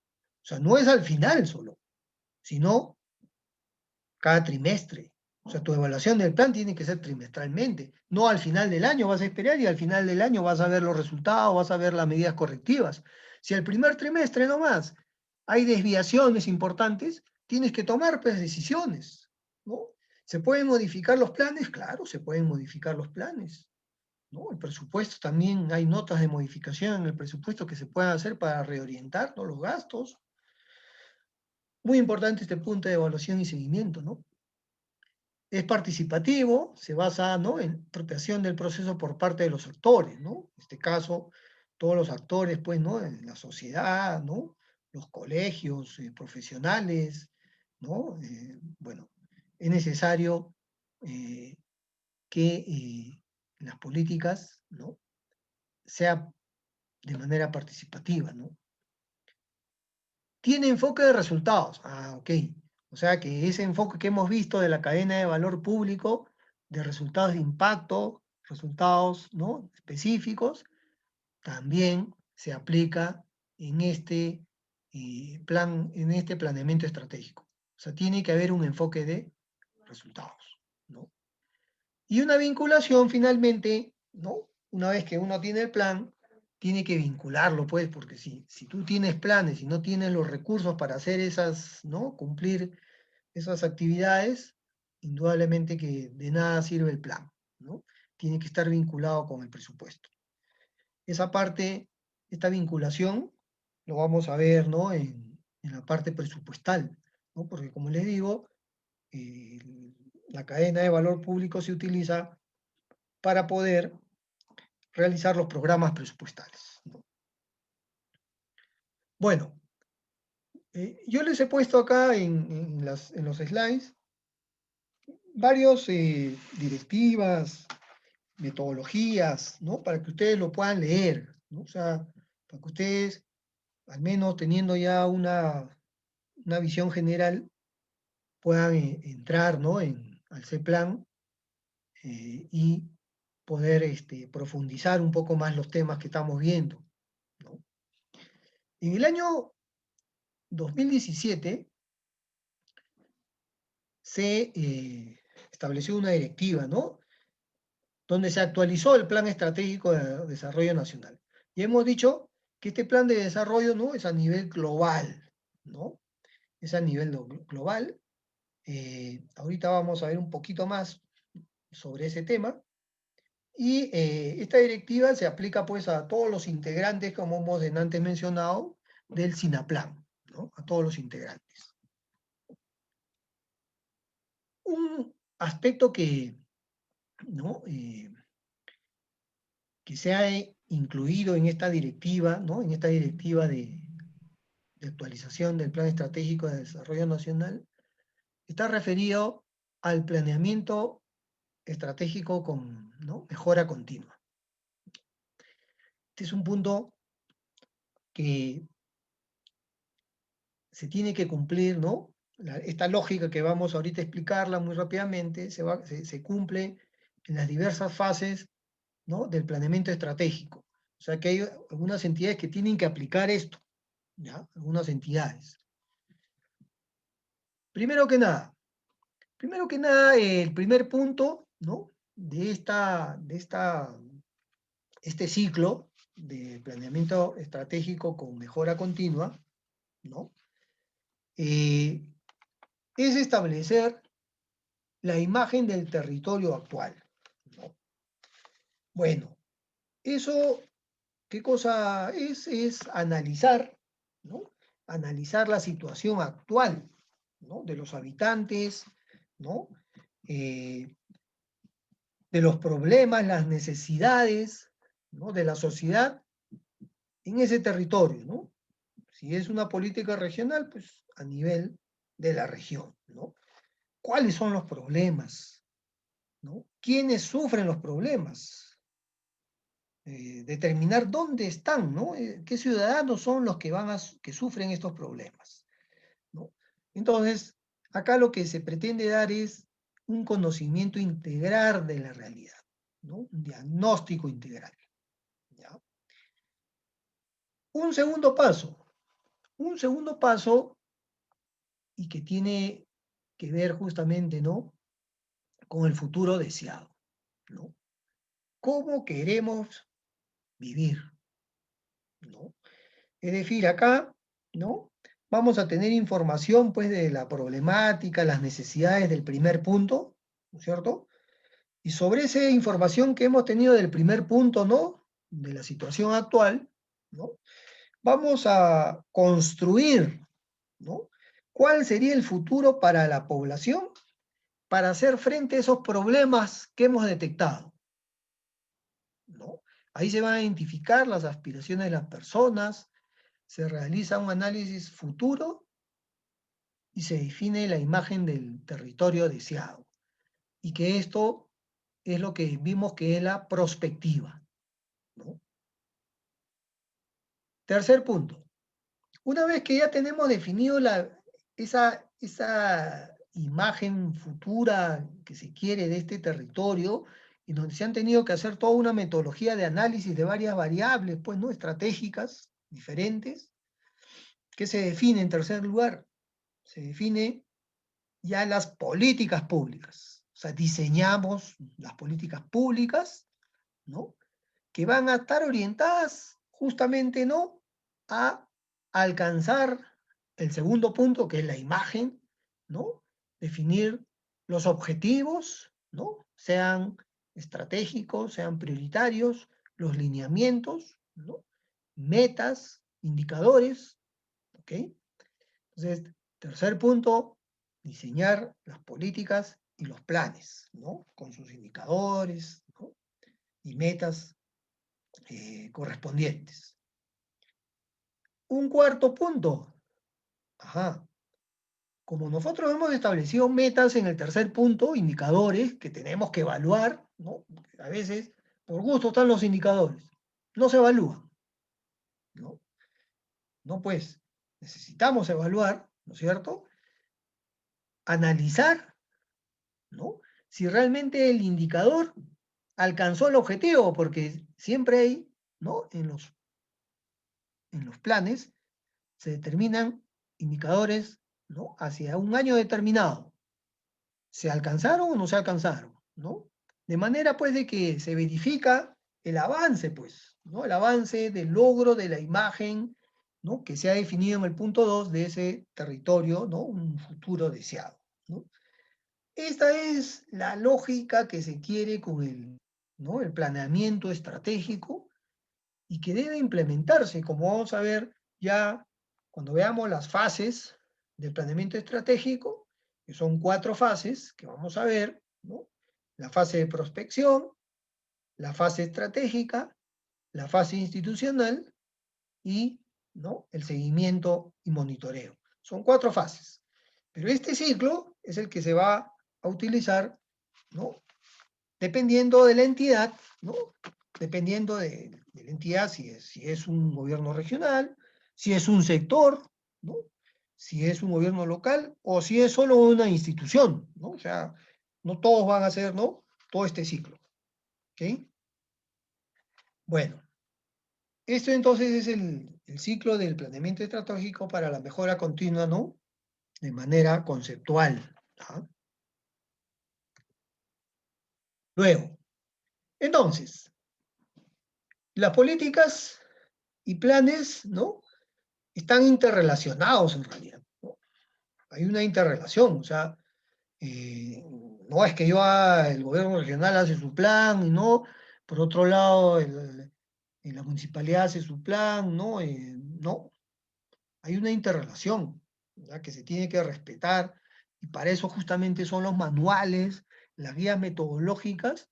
sea, no es al final solo, sino cada trimestre. O sea, tu evaluación del plan tiene que ser trimestralmente. No al final del año vas a esperar y al final del año vas a ver los resultados, vas a ver las medidas correctivas. Si el primer trimestre nomás hay desviaciones importantes, tienes que tomar pues, decisiones, ¿no? ¿Se pueden modificar los planes? Claro, se pueden modificar los planes, ¿no? El presupuesto también hay notas de modificación en el presupuesto que se pueden hacer para reorientar, ¿no?, los gastos. Muy importante este punto de evaluación y seguimiento, ¿no? Es participativo, se basa, ¿no?, en apropiación del proceso por parte de los actores, ¿no? En este caso, todos los actores, pues, ¿no?, en la sociedad, ¿no?, los colegios profesionales, ¿no? Bueno, es necesario que las políticas, ¿no?, sea de manera participativa, ¿no? Tiene enfoque de resultados. Ah, ok. O sea que ese enfoque que hemos visto de la cadena de valor público, de resultados de impacto, resultados, ¿no?, específicos, también se aplica en este plan, en este planeamiento estratégico. O sea, tiene que haber un enfoque de resultados, ¿no? Y una vinculación finalmente, ¿no? Una vez que uno tiene el plan, tiene que vincularlo, pues, porque si tú tienes planes y no tienes los recursos para hacer esas, ¿no?, cumplir esas actividades, indudablemente que de nada sirve el plan, ¿no? Tiene que estar vinculado con el presupuesto. Esa parte, esta vinculación, lo vamos a ver, ¿no?, en la parte presupuestal, ¿no? Porque como les digo, eh, la cadena de valor público se utiliza para poder realizar los programas presupuestales, ¿no? Bueno, yo les he puesto acá en los slides varios directivas, metodologías, ¿no?, para que ustedes lo puedan leer, ¿no? O sea, para que ustedes, al menos teniendo ya una visión general, puedan entrar, ¿no?, al CEPLAN y poder profundizar un poco más los temas que estamos viendo, ¿no? En el año 2017 se estableció una directiva, ¿no?, donde se actualizó el Plan Estratégico de Desarrollo Nacional. Y hemos dicho que este plan de desarrollo, ¿no?, es a nivel global, ¿no? Es a nivel global. Ahorita vamos a ver un poquito más sobre ese tema. Y esta directiva se aplica pues a todos los integrantes, como hemos antes mencionado, del SINAPLAN, ¿no?, a todos los integrantes. Un aspecto que, ¿no?, que se ha incluido en esta directiva, ¿no?, en esta directiva de actualización del Plan Estratégico de Desarrollo Nacional, está referido al planeamiento estratégico con, ¿no?, mejora continua. Este es un punto que se tiene que cumplir, ¿no? Esta lógica que vamos ahorita a explicarla muy rápidamente, se cumple en las diversas fases, ¿no?, del planeamiento estratégico. O sea que hay algunas entidades que tienen que aplicar esto, ¿ya? Algunas entidades. Primero que nada, el primer punto, ¿no?, de este ciclo de planeamiento estratégico con mejora continua, ¿no?, es establecer la imagen del territorio actual, ¿no? Bueno, eso, ¿qué cosa es? Es analizar, ¿no?, analizar la situación actual, ¿no?, de los habitantes, ¿no?, de los problemas, las necesidades, ¿no?, de la sociedad en ese territorio, ¿no? Si es una política regional, pues a nivel de la región, ¿no? ¿Cuáles son los problemas? ¿No? ¿Quiénes sufren los problemas? Determinar dónde están, ¿no? ¿Qué ciudadanos son los que que sufren estos problemas? ¿No? Entonces, acá lo que se pretende dar es un conocimiento integral de la realidad, ¿no? Un diagnóstico integral, ¿ya? Un segundo paso, Un segundo paso, y que tiene que ver justamente, ¿no?, con el futuro deseado, ¿no? ¿Cómo queremos vivir? ¿No? Es decir, acá, ¿no?, vamos a tener información, pues, de la problemática, las necesidades del primer punto, ¿no es cierto? Y sobre esa información que hemos tenido del primer punto, ¿no?, de la situación actual, ¿no?, vamos a construir, ¿no?, cuál sería el futuro para la población para hacer frente a esos problemas que hemos detectado, ¿no? Ahí se van a identificar las aspiraciones de las personas, se realiza un análisis futuro y se define la imagen del territorio deseado. Y que esto es lo que vimos que es la prospectiva, ¿no? Tercer punto. Una vez que ya tenemos definido esa imagen futura que se quiere de este territorio, y donde se han tenido que hacer toda una metodología de análisis de varias variables, pues, ¿no?, estratégicas diferentes, ¿qué se define en tercer lugar? Se define ya las políticas públicas. O sea, diseñamos las políticas públicas, ¿no?, que van a estar orientadas justamente, ¿no?, a alcanzar el segundo punto, que es la imagen, ¿no? Definir los objetivos, ¿no?, sean estratégicos, sean prioritarios, los lineamientos, ¿no?, metas, indicadores, ¿ok? Entonces, tercer punto, diseñar las políticas y los planes, ¿no?, con sus indicadores, ¿no?, y metas correspondientes. Un cuarto punto, ajá, como nosotros hemos establecido metas en el tercer punto, indicadores que tenemos que evaluar, ¿no? A veces, por gusto están los indicadores, no se evalúan, ¿no? No, pues, necesitamos evaluar, ¿no es cierto? Analizar, ¿no?, si realmente el indicador alcanzó el objetivo, porque siempre hay, ¿no?, en los planes se determinan indicadores, ¿no?, hacia un año determinado. ¿Se alcanzaron o no se alcanzaron?, ¿no? De manera, pues, de que se verifica el avance, pues, ¿no?, el avance del logro de la imagen, ¿no?, que se ha definido en el punto 2 de ese territorio, ¿no?, un futuro deseado, ¿no? Esta es la lógica que se quiere con ¿no?, el planeamiento estratégico, y que debe implementarse, como vamos a ver ya cuando veamos las fases del planeamiento estratégico, que son 4 fases que vamos a ver, ¿no? La fase de prospección, la fase estratégica, la fase institucional y, ¿no?, el seguimiento y monitoreo. Son 4 fases. Pero este ciclo es el que se va a utilizar, ¿no?, dependiendo de la entidad, ¿no?, dependiendo de la entidad, si es un gobierno regional, si es un sector, ¿no?, si es un gobierno local o si es solo una institución, ¿no? O sea, no todos van a hacer, ¿no?, todo este ciclo, ¿ok? Bueno, esto entonces es el ciclo del planeamiento estratégico para la mejora continua, ¿no?, de manera conceptual, ¿ah? Luego, entonces, las políticas y planes, ¿no?, están interrelacionados en realidad, ¿no? Hay una interrelación, o sea, no es que el gobierno regional hace su plan, ¿no? Por otro lado, la municipalidad hace su plan, ¿no? No, hay una interrelación, ¿verdad?, que se tiene que respetar, y para eso justamente son los manuales, las guías metodológicas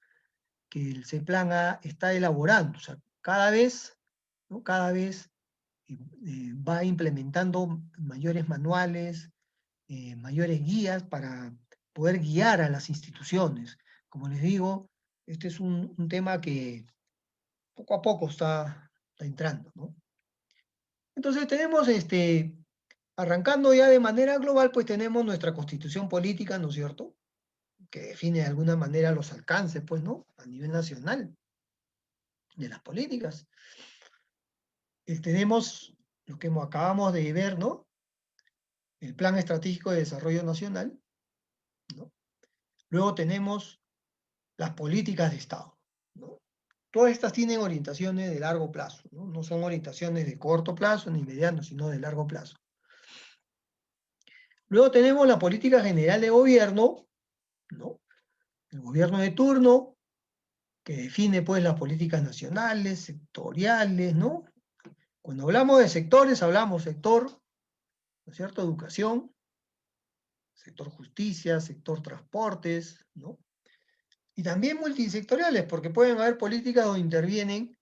que el CEPLAN está elaborando. O sea, cada vez, ¿no?, cada vez va implementando mayores manuales, mayores guías para poder guiar a las instituciones. Como les digo, este es un tema que poco a poco está entrando, ¿no? Entonces tenemos, arrancando ya de manera global, pues tenemos nuestra constitución política, ¿no es cierto?, que define de alguna manera los alcances, pues, ¿no?, a nivel nacional de las políticas. Tenemos lo que acabamos de ver, ¿no? El Plan Estratégico de Desarrollo Nacional, ¿no? Luego tenemos las políticas de Estado, ¿no? Todas estas tienen orientaciones de largo plazo, ¿no? No son orientaciones de corto plazo ni mediano, sino de largo plazo. Luego tenemos la política general de gobierno, ¿no? El gobierno de turno, que define pues las políticas nacionales, sectoriales, ¿no? Cuando hablamos de sectores, hablamos sector, ¿no es cierto?, educación, sector justicia, sector transportes, ¿no? Y también multisectoriales, porque pueden haber políticas donde intervienen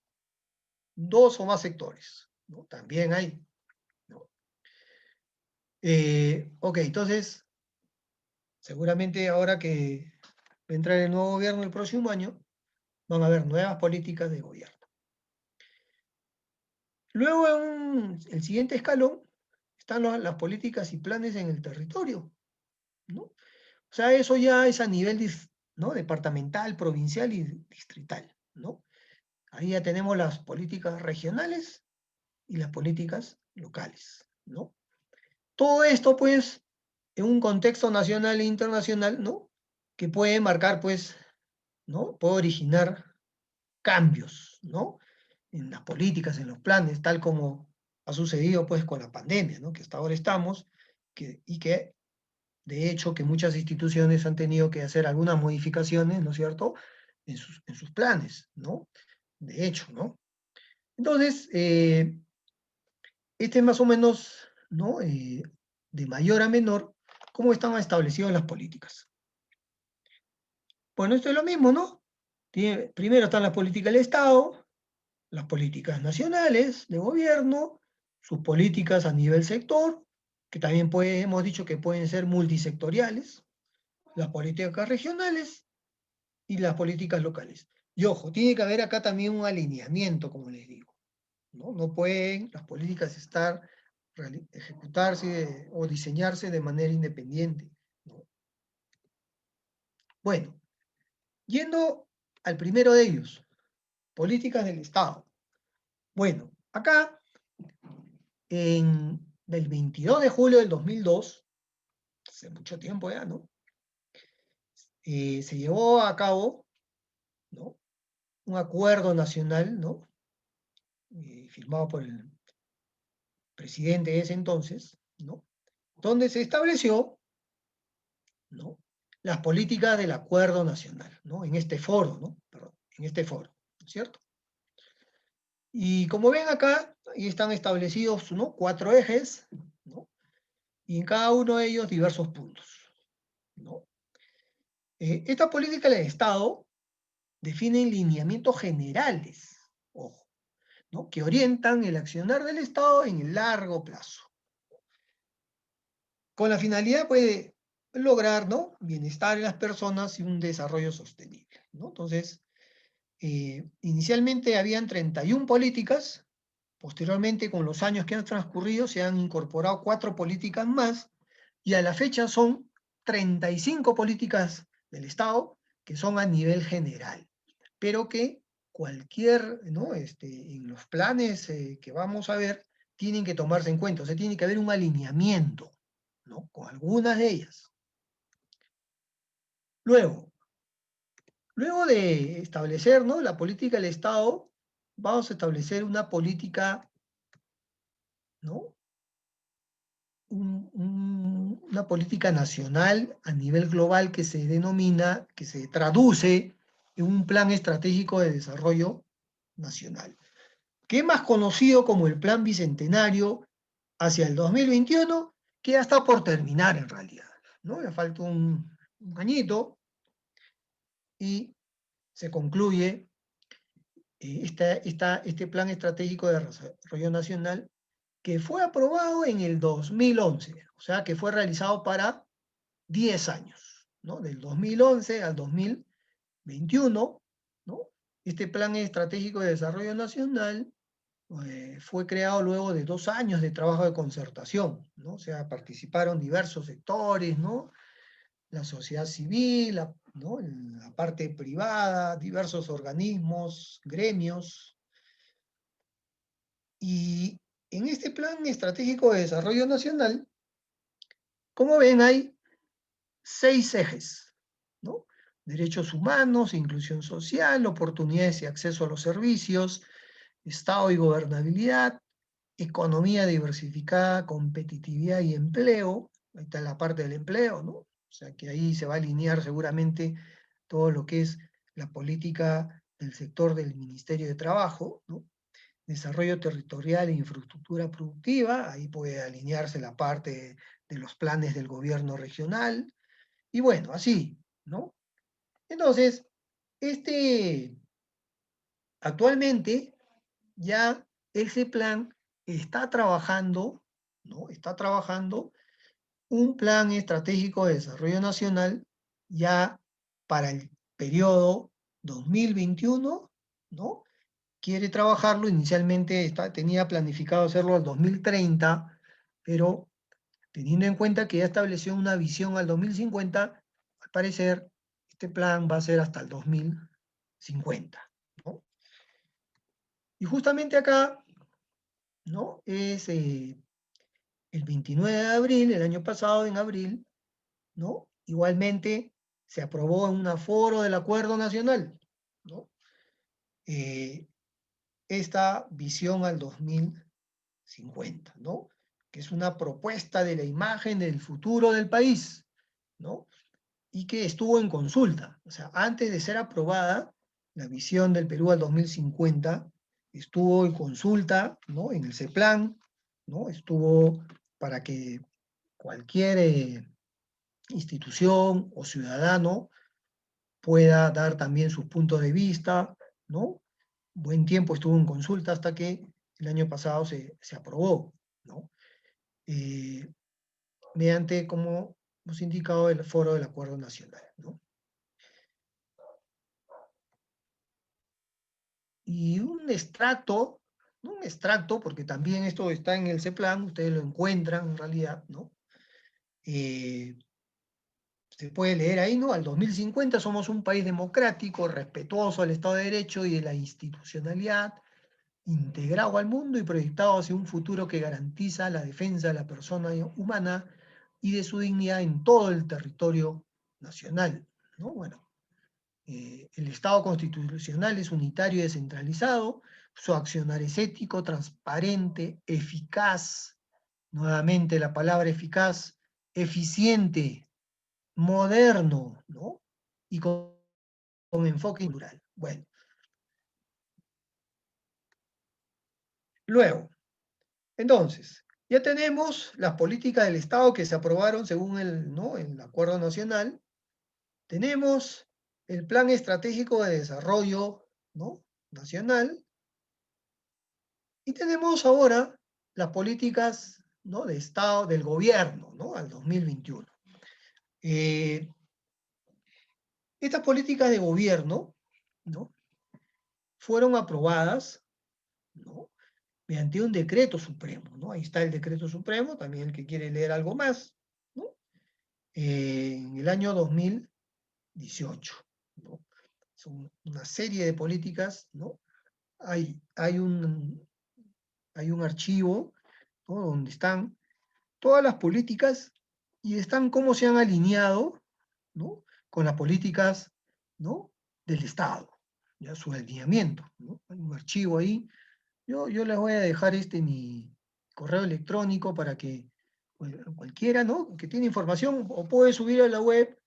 dos o más sectores, ¿no? También hay, ¿no? Ok, entonces, seguramente ahora que va a entrar el nuevo gobierno el próximo año, van a haber nuevas políticas de gobierno. Luego, el siguiente escalón, están las políticas y planes en el territorio, ¿no? O sea, eso ya es a nivel, ¿no?, departamental, provincial y distrital, ¿no? Ahí ya tenemos las políticas regionales y las políticas locales, ¿no? Todo esto, pues, en un contexto nacional e internacional, ¿no?, que puede marcar, pues, ¿no?, puede originar cambios, ¿no?, en las políticas, en los planes, tal como ha sucedido, pues, con la pandemia, ¿no?, que hasta ahora estamos, y que, de hecho, que muchas instituciones han tenido que hacer algunas modificaciones, ¿no es cierto?, en sus planes, ¿no? De hecho, ¿no? Entonces, este es más o menos, ¿no?, de mayor a menor, cómo están establecidas las políticas. Bueno, esto es lo mismo, ¿no? Primero están las políticas del Estado, las políticas nacionales de gobierno, sus políticas a nivel sector, que también hemos dicho que pueden ser multisectoriales, las políticas regionales y las políticas locales. Y ojo, tiene que haber acá también un alineamiento, como les digo, ¿no? No pueden las políticas ejecutarse o diseñarse de manera independiente, ¿no? Bueno, yendo al primero de ellos, políticas del Estado. Bueno, acá, del 22 de julio del 2002, hace mucho tiempo ya, ¿no?, se llevó a cabo, ¿no?, un acuerdo nacional, ¿no?, firmado por el presidente de ese entonces, ¿no?, donde se estableció, ¿no?, las políticas del acuerdo nacional, ¿no?, en este foro, ¿no? Perdón, en este foro, ¿no es cierto? Y como ven acá, ahí están establecidos, ¿no?, 4 ejes, ¿no?, y en cada uno de ellos diversos puntos, ¿no? Esta política del Estado define lineamientos generales, ojo, ¿no?, que orientan el accionar del Estado en el largo plazo, con la finalidad, pues, de lograr, ¿no?, bienestar en las personas y un desarrollo sostenible, ¿no? Entonces, inicialmente habían 31 políticas, posteriormente, con los años que han transcurrido, se han incorporado 4 políticas más, y a la fecha son 35 políticas del Estado que son a nivel general, pero que cualquier, ¿no?, en los planes que vamos a ver, tienen que tomarse en cuenta, o sea, tiene que haber un alineamiento, ¿no?, con algunas de ellas. Luego de establecer, ¿no?, la política del Estado, vamos a establecer una política, ¿no?, una política nacional a nivel global que se denomina, que se traduce en un plan estratégico de desarrollo nacional, que es más conocido como el Plan Bicentenario hacia el 2021, que ya está por terminar en realidad, ¿no? Ya falta un añito y se concluye este Plan Estratégico de Desarrollo Nacional, que fue aprobado en el 2011, o sea, que fue realizado para 10 años, ¿no? Del 2011 al 2021, ¿no? Este Plan Estratégico de Desarrollo Nacional fue creado luego de 2 años de trabajo de concertación, ¿no? O sea, participaron diversos sectores, ¿no?, la sociedad civil, ¿no?, la parte privada, diversos organismos, gremios, y en este Plan Estratégico de Desarrollo Nacional, como ven, hay 6 ejes, ¿no? Derechos humanos, inclusión social, oportunidades y acceso a los servicios, Estado y gobernabilidad, economía diversificada, competitividad y empleo. Ahí está la parte del empleo, ¿no? O sea que ahí se va a alinear seguramente todo lo que es la política del sector del Ministerio de Trabajo, ¿no? Desarrollo territorial e infraestructura productiva, ahí puede alinearse la parte de los planes del gobierno regional, y bueno, así, ¿no? Entonces, actualmente ya ese plan está trabajando, ¿no? Está trabajando un plan estratégico de desarrollo nacional ya para el periodo 2021, ¿no? Quiere trabajarlo, inicialmente tenía planificado hacerlo al 2030, pero teniendo en cuenta que ya estableció una visión al 2050, al parecer este plan va a ser hasta el 2050, ¿no? Y justamente acá, ¿no? Es el 29 de abril, el año pasado, en abril, ¿no? Igualmente se aprobó en un aforo del Acuerdo Nacional, ¿no? Esta visión al 2050, ¿no? Que es una propuesta de la imagen del futuro del país, ¿no? Y que estuvo en consulta. O sea, antes de ser aprobada, la visión del Perú al 2050 estuvo en consulta, ¿no? En el CEPLAN, ¿no? Estuvo para que cualquier institución o ciudadano pueda dar también sus puntos de vista, ¿no? Buen tiempo estuvo en consulta hasta que el año pasado se aprobó, ¿no? Mediante, como hemos indicado, el foro del Acuerdo Nacional, ¿no? Y un extracto, no un extracto, porque también esto está en el CEPLAN, ustedes lo encuentran en realidad, ¿no? Se puede leer ahí, ¿no? Al 2050 somos un país democrático, respetuoso al Estado de Derecho y de la institucionalidad, integrado al mundo y proyectado hacia un futuro que garantiza la defensa de la persona humana y de su dignidad en todo el territorio nacional, ¿no? Bueno, el Estado constitucional es unitario y descentralizado, su accionar es ético, transparente, eficaz, nuevamente la palabra eficaz, eficiente, moderno, ¿no? Y con enfoque plural. Bueno, luego, entonces, ya tenemos las políticas del Estado que se aprobaron según ¿no? el Acuerdo Nacional. Tenemos el Plan Estratégico de Desarrollo, ¿no? Nacional. Y tenemos ahora las políticas, ¿no? De Estado, del gobierno, ¿no? Al 2021. Estas políticas de gobierno, ¿no? Fueron aprobadas, ¿no? Mediante un decreto supremo, ¿no? Ahí está el decreto supremo, también el que quiere leer algo más, ¿no? En el año 2018, ¿no? Son una serie de políticas, ¿no? Hay un archivo, ¿no? Donde están todas las políticas y están cómo se han alineado, ¿no? Con las políticas, ¿no? Del Estado, ya su alineamiento, ¿no? Hay un archivo ahí. Yo les voy a dejar mi correo electrónico para que cualquiera, ¿no? Que tiene información o puede subir a la web,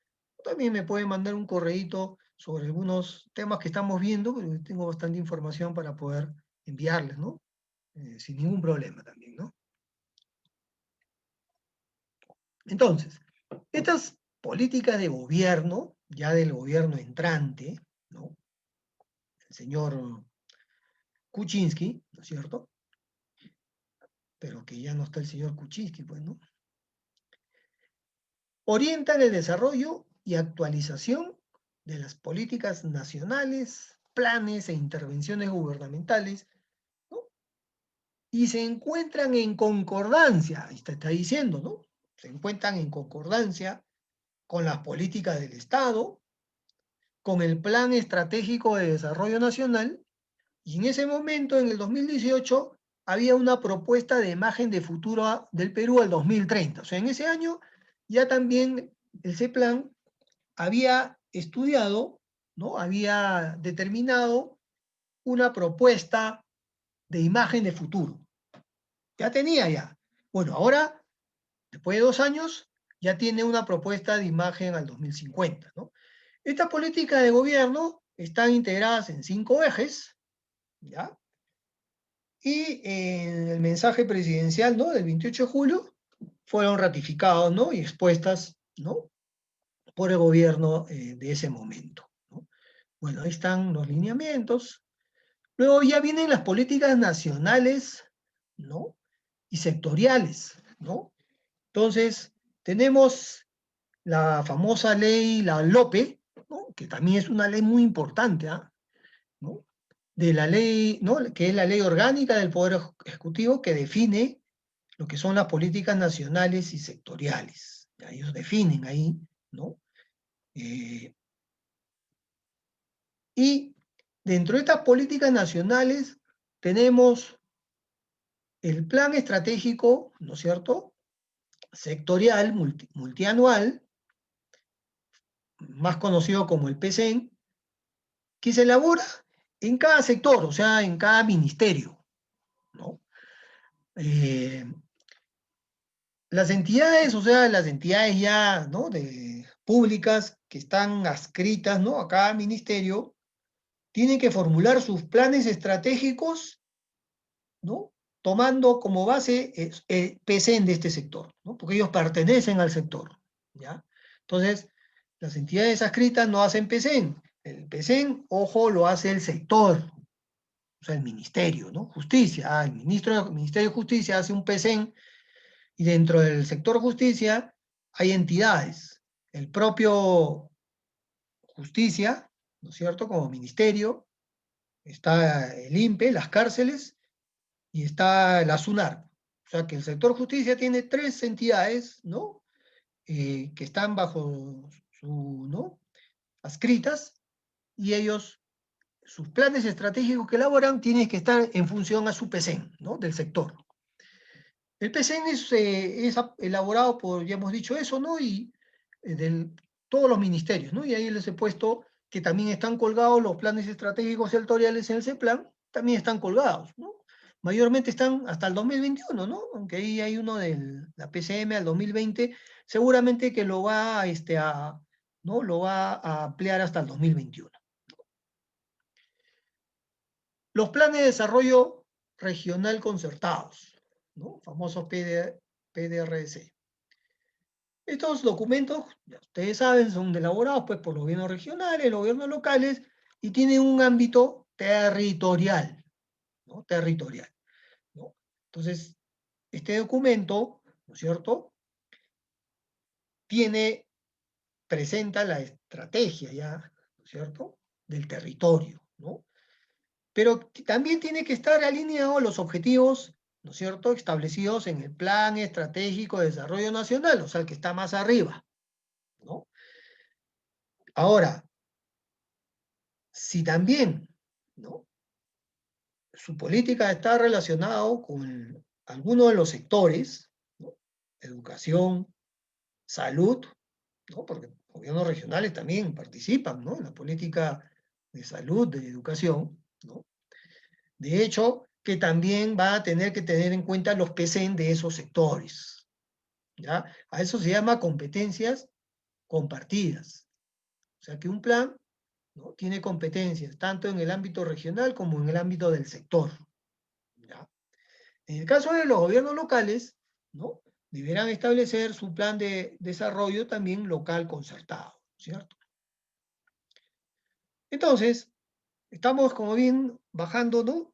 también me puede mandar un correíto sobre algunos temas que estamos viendo, porque tengo bastante información para poder enviarles, ¿no? Sin ningún problema también, ¿no? Entonces, estas políticas de gobierno, ya del gobierno entrante, ¿no? El señor Kuczynski, ¿no es cierto? Pero que ya no está el señor Kuczynski, pues, ¿no? Orientan el desarrollo y actualización de las políticas nacionales, planes e intervenciones gubernamentales, ¿no? Y se encuentran en concordancia, ahí está diciendo, ¿no? Se encuentran en concordancia con las políticas del Estado, con el Plan Estratégico de Desarrollo Nacional, y en ese momento, en el 2018, había una propuesta de imagen de futuro del Perú al 2030. O sea, en ese año ya también el CEPLAN había estudiado, ¿no? Había determinado una propuesta de imagen de futuro. Ya tenía ya. Bueno, ahora, después de 2 años, ya tiene una propuesta de imagen al 2050, ¿no? Estas políticas de gobierno están integradas en 5 ejes, ¿ya? Y en el mensaje presidencial, ¿no?, del 28 de julio fueron ratificados, ¿no?, y expuestas, ¿no?, por el gobierno de ese momento, ¿no? Bueno, ahí están los lineamientos. Luego ya vienen las políticas nacionales, ¿no?, y sectoriales, ¿no? Entonces, tenemos la famosa ley, la LOPE, ¿no?, que también es una ley muy importante, ¿ah?, ¿no?, de la ley, ¿no?, que es la ley orgánica del Poder Ejecutivo, que define lo que son las políticas nacionales y sectoriales. Ya, ellos definen ahí, ¿no? Y dentro de estas políticas nacionales tenemos el plan estratégico, ¿no es cierto?, sectorial, multianual, más conocido como el PCN, que se elabora en cada sector, o sea, en cada ministerio, ¿no? Las entidades, o sea, las entidades ya, ¿no?, públicas que están adscritas, ¿no?, a cada ministerio, tienen que formular sus planes estratégicos, ¿no?, tomando como base el PCN de este sector, ¿no?, porque ellos pertenecen al sector, ¿ya? Entonces, las entidades adscritas no hacen PCN. El PCN, ojo, lo hace el sector, o sea, el ministerio, ¿no? Justicia, el Ministerio de Justicia hace un PCN, y dentro del sector justicia hay entidades, el propio Justicia, ¿no es cierto?, como ministerio, está el INPE, las cárceles, y está la SUNAR. O sea que el sector justicia tiene 3 entidades, ¿no?, que están bajo su, ¿no?, adscritas, y ellos, sus planes estratégicos que elaboran tienen que estar en función a su PCN, ¿no?, del sector. El PCN es elaborado por, ya hemos dicho eso, ¿no?, y todos los ministerios, ¿no? Y ahí les he puesto que también están colgados los planes estratégicos sectoriales en el CEPLAN, también están colgados, ¿no? Mayormente están hasta el 2021, ¿no? Aunque ahí hay uno de la PCM al 2020, seguramente que lo va ¿no?, lo va a ampliar hasta el 2021. Los planes de desarrollo regional concertados, ¿no?, famosos PDRC. Estos documentos, ya ustedes saben, son elaborados pues, por los gobiernos regionales, los gobiernos locales, y tienen un ámbito territorial, ¿no?, territorial, ¿no? Entonces, este documento, ¿no es cierto?, presenta la estrategia ya, ¿no es cierto?, del territorio, ¿no? Pero también tiene que estar alineado a los objetivos, ¿no es cierto?, establecidos en el Plan Estratégico de Desarrollo Nacional, o sea, el que está más arriba, ¿no? Ahora, si también, ¿no?, su política está relacionada con alguno de los sectores, ¿no?, educación, salud, ¿no?, porque gobiernos regionales también participan, ¿no?, en la política de salud, de educación, ¿no? De hecho, que también va a tener que tener en cuenta los PCN de esos sectores, ¿ya? A eso se llama competencias compartidas. O sea que un plan, ¿no?, tiene competencias tanto en el ámbito regional como en el ámbito del sector, ¿ya? En el caso de los gobiernos locales, ¿no?, deberán establecer su plan de desarrollo también local concertado, ¿cierto? Entonces, estamos como bien bajando, ¿no?,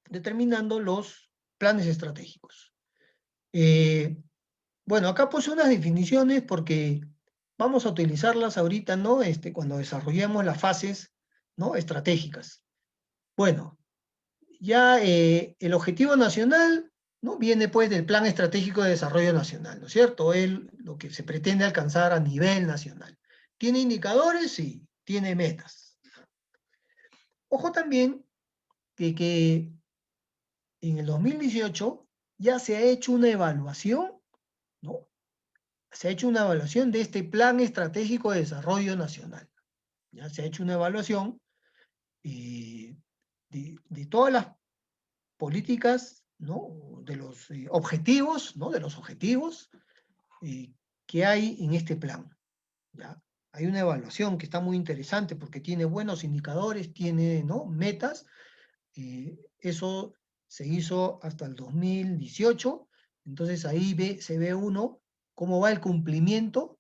determinando los planes estratégicos. Bueno, acá puse unas definiciones porque vamos a utilizarlas ahorita, ¿no?, cuando desarrollemos las fases, ¿no?, estratégicas. Bueno, ya el objetivo nacional, ¿no?, viene pues del Plan Estratégico de Desarrollo Nacional, ¿no es cierto? Lo que se pretende alcanzar a nivel nacional. ¿Tiene indicadores? Sí. ¿Tiene metas? Ojo también que en el 2018 ya se ha hecho una evaluación, ¿no? Se ha hecho una evaluación de este Plan Estratégico de Desarrollo Nacional. Ya se ha hecho una evaluación de todas las políticas, ¿no? De los objetivos, ¿no? De los objetivos que hay en este plan. ¿Ya? Hay una evaluación que está muy interesante porque tiene buenos indicadores, tiene, ¿no? Metas. Eso se hizo hasta el 2018. Entonces ahí se ve uno cómo va el cumplimiento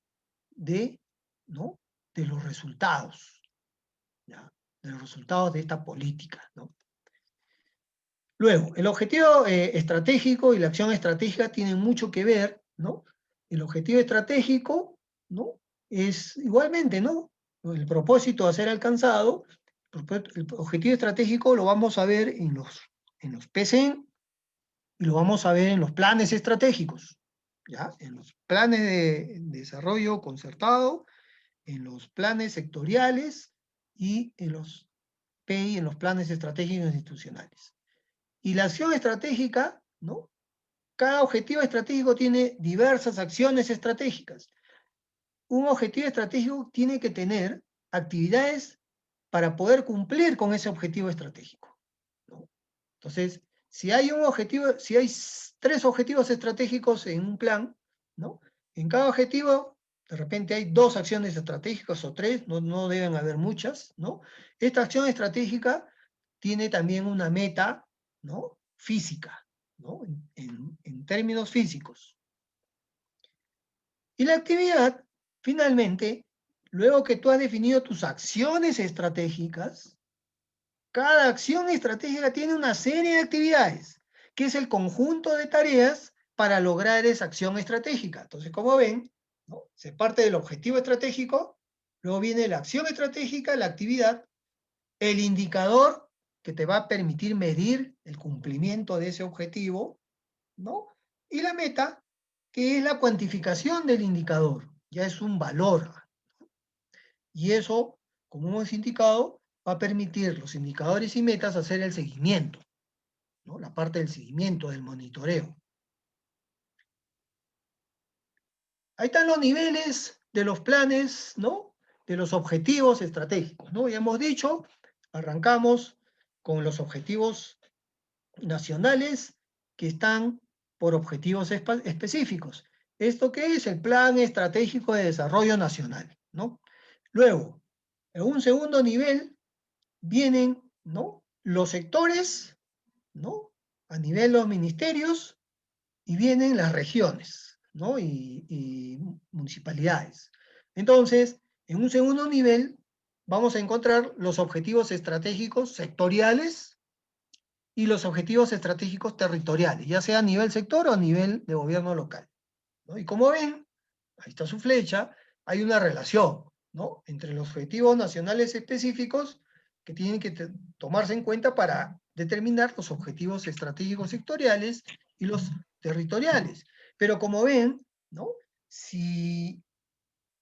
de, ¿no? De los resultados, ¿ya? De los resultados de esta política, ¿no? Luego, el objetivo estratégico y la acción estratégica tienen mucho que ver, ¿no? El objetivo estratégico, ¿no? Es igualmente, ¿no? El propósito a ser alcanzado, el objetivo estratégico lo vamos a ver en los PCN y lo vamos a ver en los planes estratégicos, ¿ya? En los planes de desarrollo concertado, en los planes sectoriales y en los PI, en los planes estratégicos institucionales. Y la acción estratégica, ¿no? Cada objetivo estratégico tiene diversas acciones estratégicas. Un objetivo estratégico tiene que tener actividades para poder cumplir con ese objetivo estratégico, ¿no? Entonces, si hay un objetivo, si hay 3 objetivos estratégicos en un plan, ¿no? En cada objetivo, de repente hay 2 acciones estratégicas o 3, no deben haber muchas, ¿no? Esta acción estratégica tiene también una meta, ¿no? Física, ¿no? En términos físicos. Y la actividad, finalmente, luego que tú has definido tus acciones estratégicas, cada acción estratégica tiene una serie de actividades, que es el conjunto de tareas para lograr esa acción estratégica. Entonces, como ven, ¿no? Se parte del objetivo estratégico, luego viene la acción estratégica, la actividad, el indicador que te va a permitir medir el cumplimiento de ese objetivo, ¿no? Y la meta, que es la cuantificación del indicador, ya es un valor. Y eso, como hemos indicado, va a permitir los indicadores y metas hacer el seguimiento, ¿no? La parte del seguimiento, del monitoreo. Ahí están los niveles de los planes, ¿no? De los objetivos estratégicos, ¿no? Ya hemos dicho, arrancamos con los objetivos nacionales que están por objetivos específicos. ¿Esto qué es? El Plan Estratégico de Desarrollo Nacional, ¿no? Luego, en un segundo nivel vienen, ¿no? Los sectores, ¿no? A nivel de los ministerios, y vienen las regiones, ¿no? Y municipalidades. Entonces, en un segundo nivel vamos a encontrar los objetivos estratégicos sectoriales y los objetivos estratégicos territoriales, ya sea a nivel sector o a nivel de gobierno local, ¿no? Y como ven, ahí está su flecha, hay una relación, ¿no? Entre los objetivos nacionales específicos que tienen que tomarse en cuenta para determinar los objetivos estratégicos sectoriales y los territoriales. Pero como ven, ¿no? Si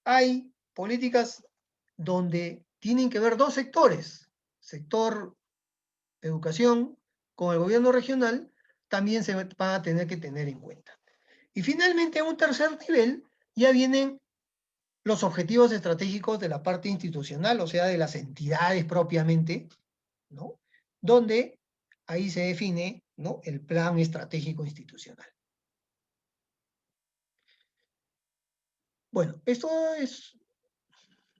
hay políticas donde tienen que ver 2 sectores, sector educación con el gobierno regional, también se van a tener que tener en cuenta. Y finalmente, a un tercer nivel, ya vienen los objetivos estratégicos de la parte institucional, o sea, de las entidades propiamente, ¿no? Donde ahí se define, ¿no? El plan estratégico institucional. Bueno, esto es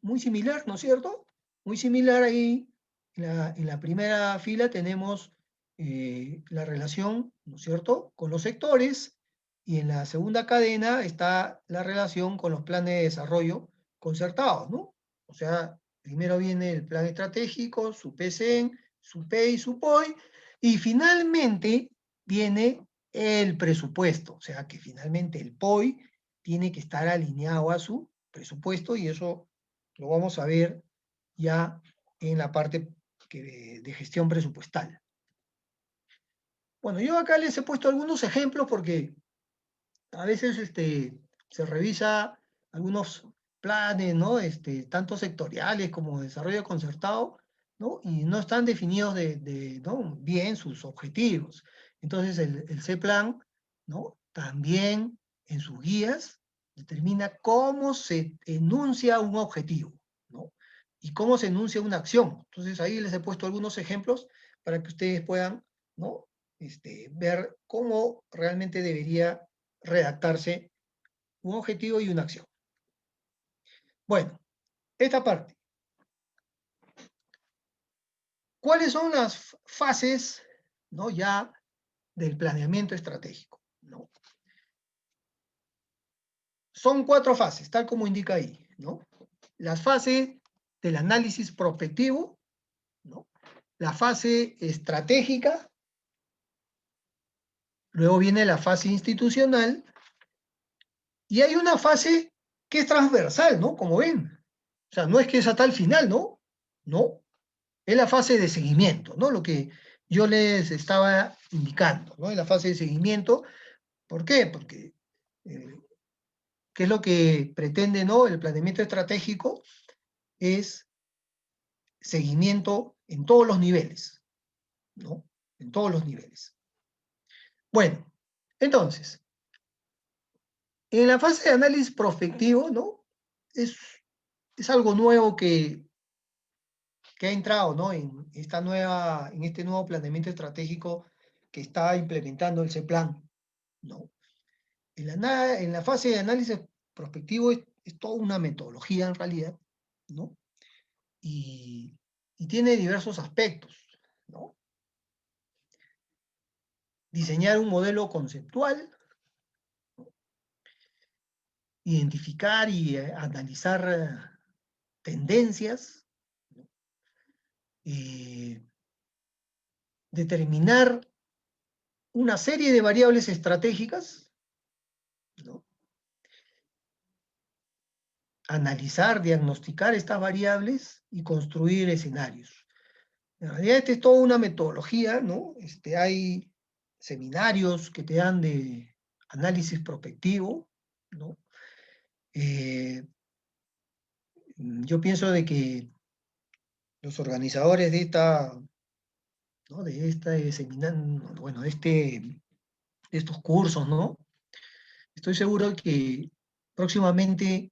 muy similar, ¿no es cierto? Muy similar ahí, en la primera fila tenemos la relación, ¿no es cierto?, con los sectores, y en la segunda cadena está la relación con los planes de desarrollo concertados, ¿no? O sea, primero viene el plan estratégico, su PCN, su PEI, su POI, y finalmente viene el presupuesto, o sea que finalmente el POI tiene que estar alineado a su presupuesto, y eso lo vamos a ver ya en la parte de gestión presupuestal. Bueno, yo acá les he puesto algunos ejemplos porque a veces se revisa algunos planes, ¿no? Tanto sectoriales como de desarrollo concertado, ¿no? Y no están definidos ¿no? bien sus objetivos. Entonces el C-Plan, ¿no?, también en sus guías determina cómo se enuncia un objetivo, ¿no?, y cómo se enuncia una acción. Entonces ahí les he puesto algunos ejemplos para que ustedes puedan, ¿no?, ver cómo realmente debería redactarse un objetivo y una acción. Bueno, esta parte. ¿Cuáles son las fases, ¿no?, ya del planeamiento estratégico, ¿no? Son 4 fases, tal como indica ahí, ¿no? Las fases del análisis prospectivo, ¿no?, la fase estratégica, luego viene la fase institucional, y hay una fase que es transversal, ¿no?, como ven. O sea, no es que es hasta el final, ¿no? No, es la fase de seguimiento, ¿no? Lo que yo les estaba indicando, ¿no? Es la fase de seguimiento. ¿Por qué? Porque, ¿qué es lo que pretende, ¿no?, el planeamiento estratégico? Es seguimiento en todos los niveles, ¿no? En todos los niveles. Bueno, entonces, en la fase de análisis prospectivo, ¿no?, es algo nuevo que ha entrado, ¿no?, en este nuevo planeamiento estratégico que está implementando el C-Plan, ¿no? En la fase de análisis prospectivo es toda una metodología en realidad, ¿no? Y tiene diversos aspectos, ¿no? Diseñar un modelo conceptual, identificar y analizar tendencias, ¿no? Determinar una serie de variables estratégicas, ¿no? Analizar, diagnosticar estas variables y construir escenarios. En realidad, esta es toda una metodología, ¿no? Hay seminarios que te dan de análisis prospectivo, ¿no? Yo pienso de que los organizadores de ¿no?, de este seminario, bueno, de estos cursos, ¿no?, estoy seguro que próximamente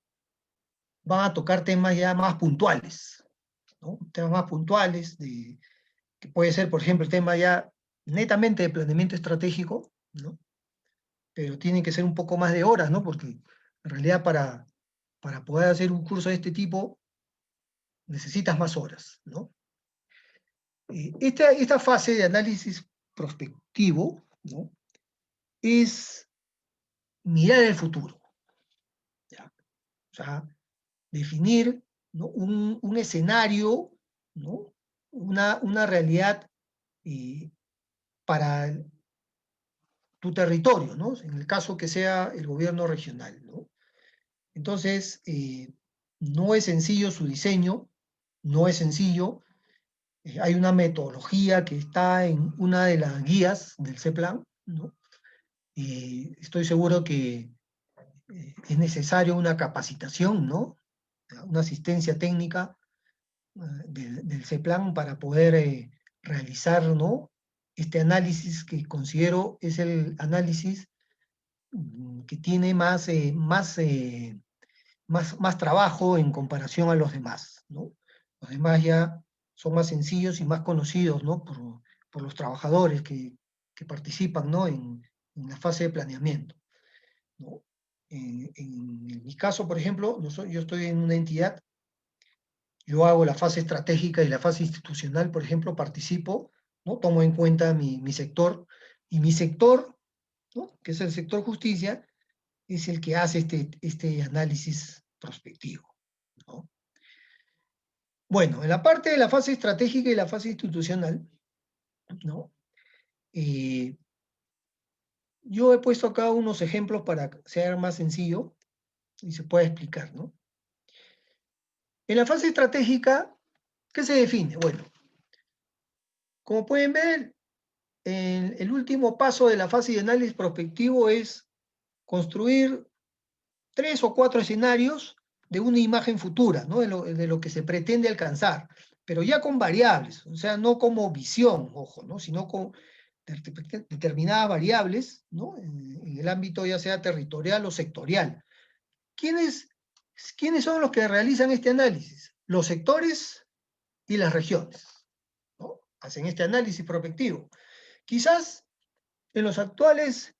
van a tocar temas ya más puntuales, ¿no? Temas más puntuales, que puede ser, por ejemplo, el tema ya netamente de planeamiento estratégico, ¿no? Pero tienen que ser un poco más de horas, ¿no? Porque en realidad para poder hacer un curso de este tipo necesitas más horas, ¿no? Esta fase de análisis prospectivo, ¿no?, es mirar el futuro, ¿ya? O sea, definir, ¿no?, un escenario, ¿no?, una realidad para tu territorio, ¿no?, en el caso que sea el gobierno regional, ¿no? Entonces, no es sencillo su diseño, no es sencillo. Hay una metodología que está en una de las guías del C-Plan, ¿no? Estoy seguro que es necesario una capacitación, ¿no?, una asistencia técnica del C-Plan para poder realizar, ¿no?, este análisis que considero es el análisis que tiene más trabajo en comparación a los demás, ¿no? Los demás ya son más sencillos y más conocidos, ¿no?, por los trabajadores que participan, ¿no?, en la fase de planeamiento, ¿no? En mi caso, por ejemplo, yo estoy en una entidad, yo hago la fase estratégica y la fase institucional, por ejemplo, participo, ¿no?, tomo en cuenta mi sector, y mi sector, ¿no?, que es el sector justicia, es el que hace este análisis prospectivo, ¿no? Bueno, en la parte de la fase estratégica y la fase institucional, ¿no?, yo he puesto acá unos ejemplos para ser más sencillo y se pueda explicar, ¿no? En la fase estratégica, ¿qué se define? Bueno, como pueden ver, el último paso de la fase de análisis prospectivo es construir 3 o 4 escenarios de una imagen futura, ¿no?, de lo que se pretende alcanzar, pero ya con variables, o sea, no como visión, ojo, ¿no?, sino determinadas variables, ¿no? En el ámbito ya sea territorial o sectorial. ¿Quiénes son los que realizan este análisis? Los sectores y las regiones, ¿no? Hacen este análisis prospectivo. Quizás en los actuales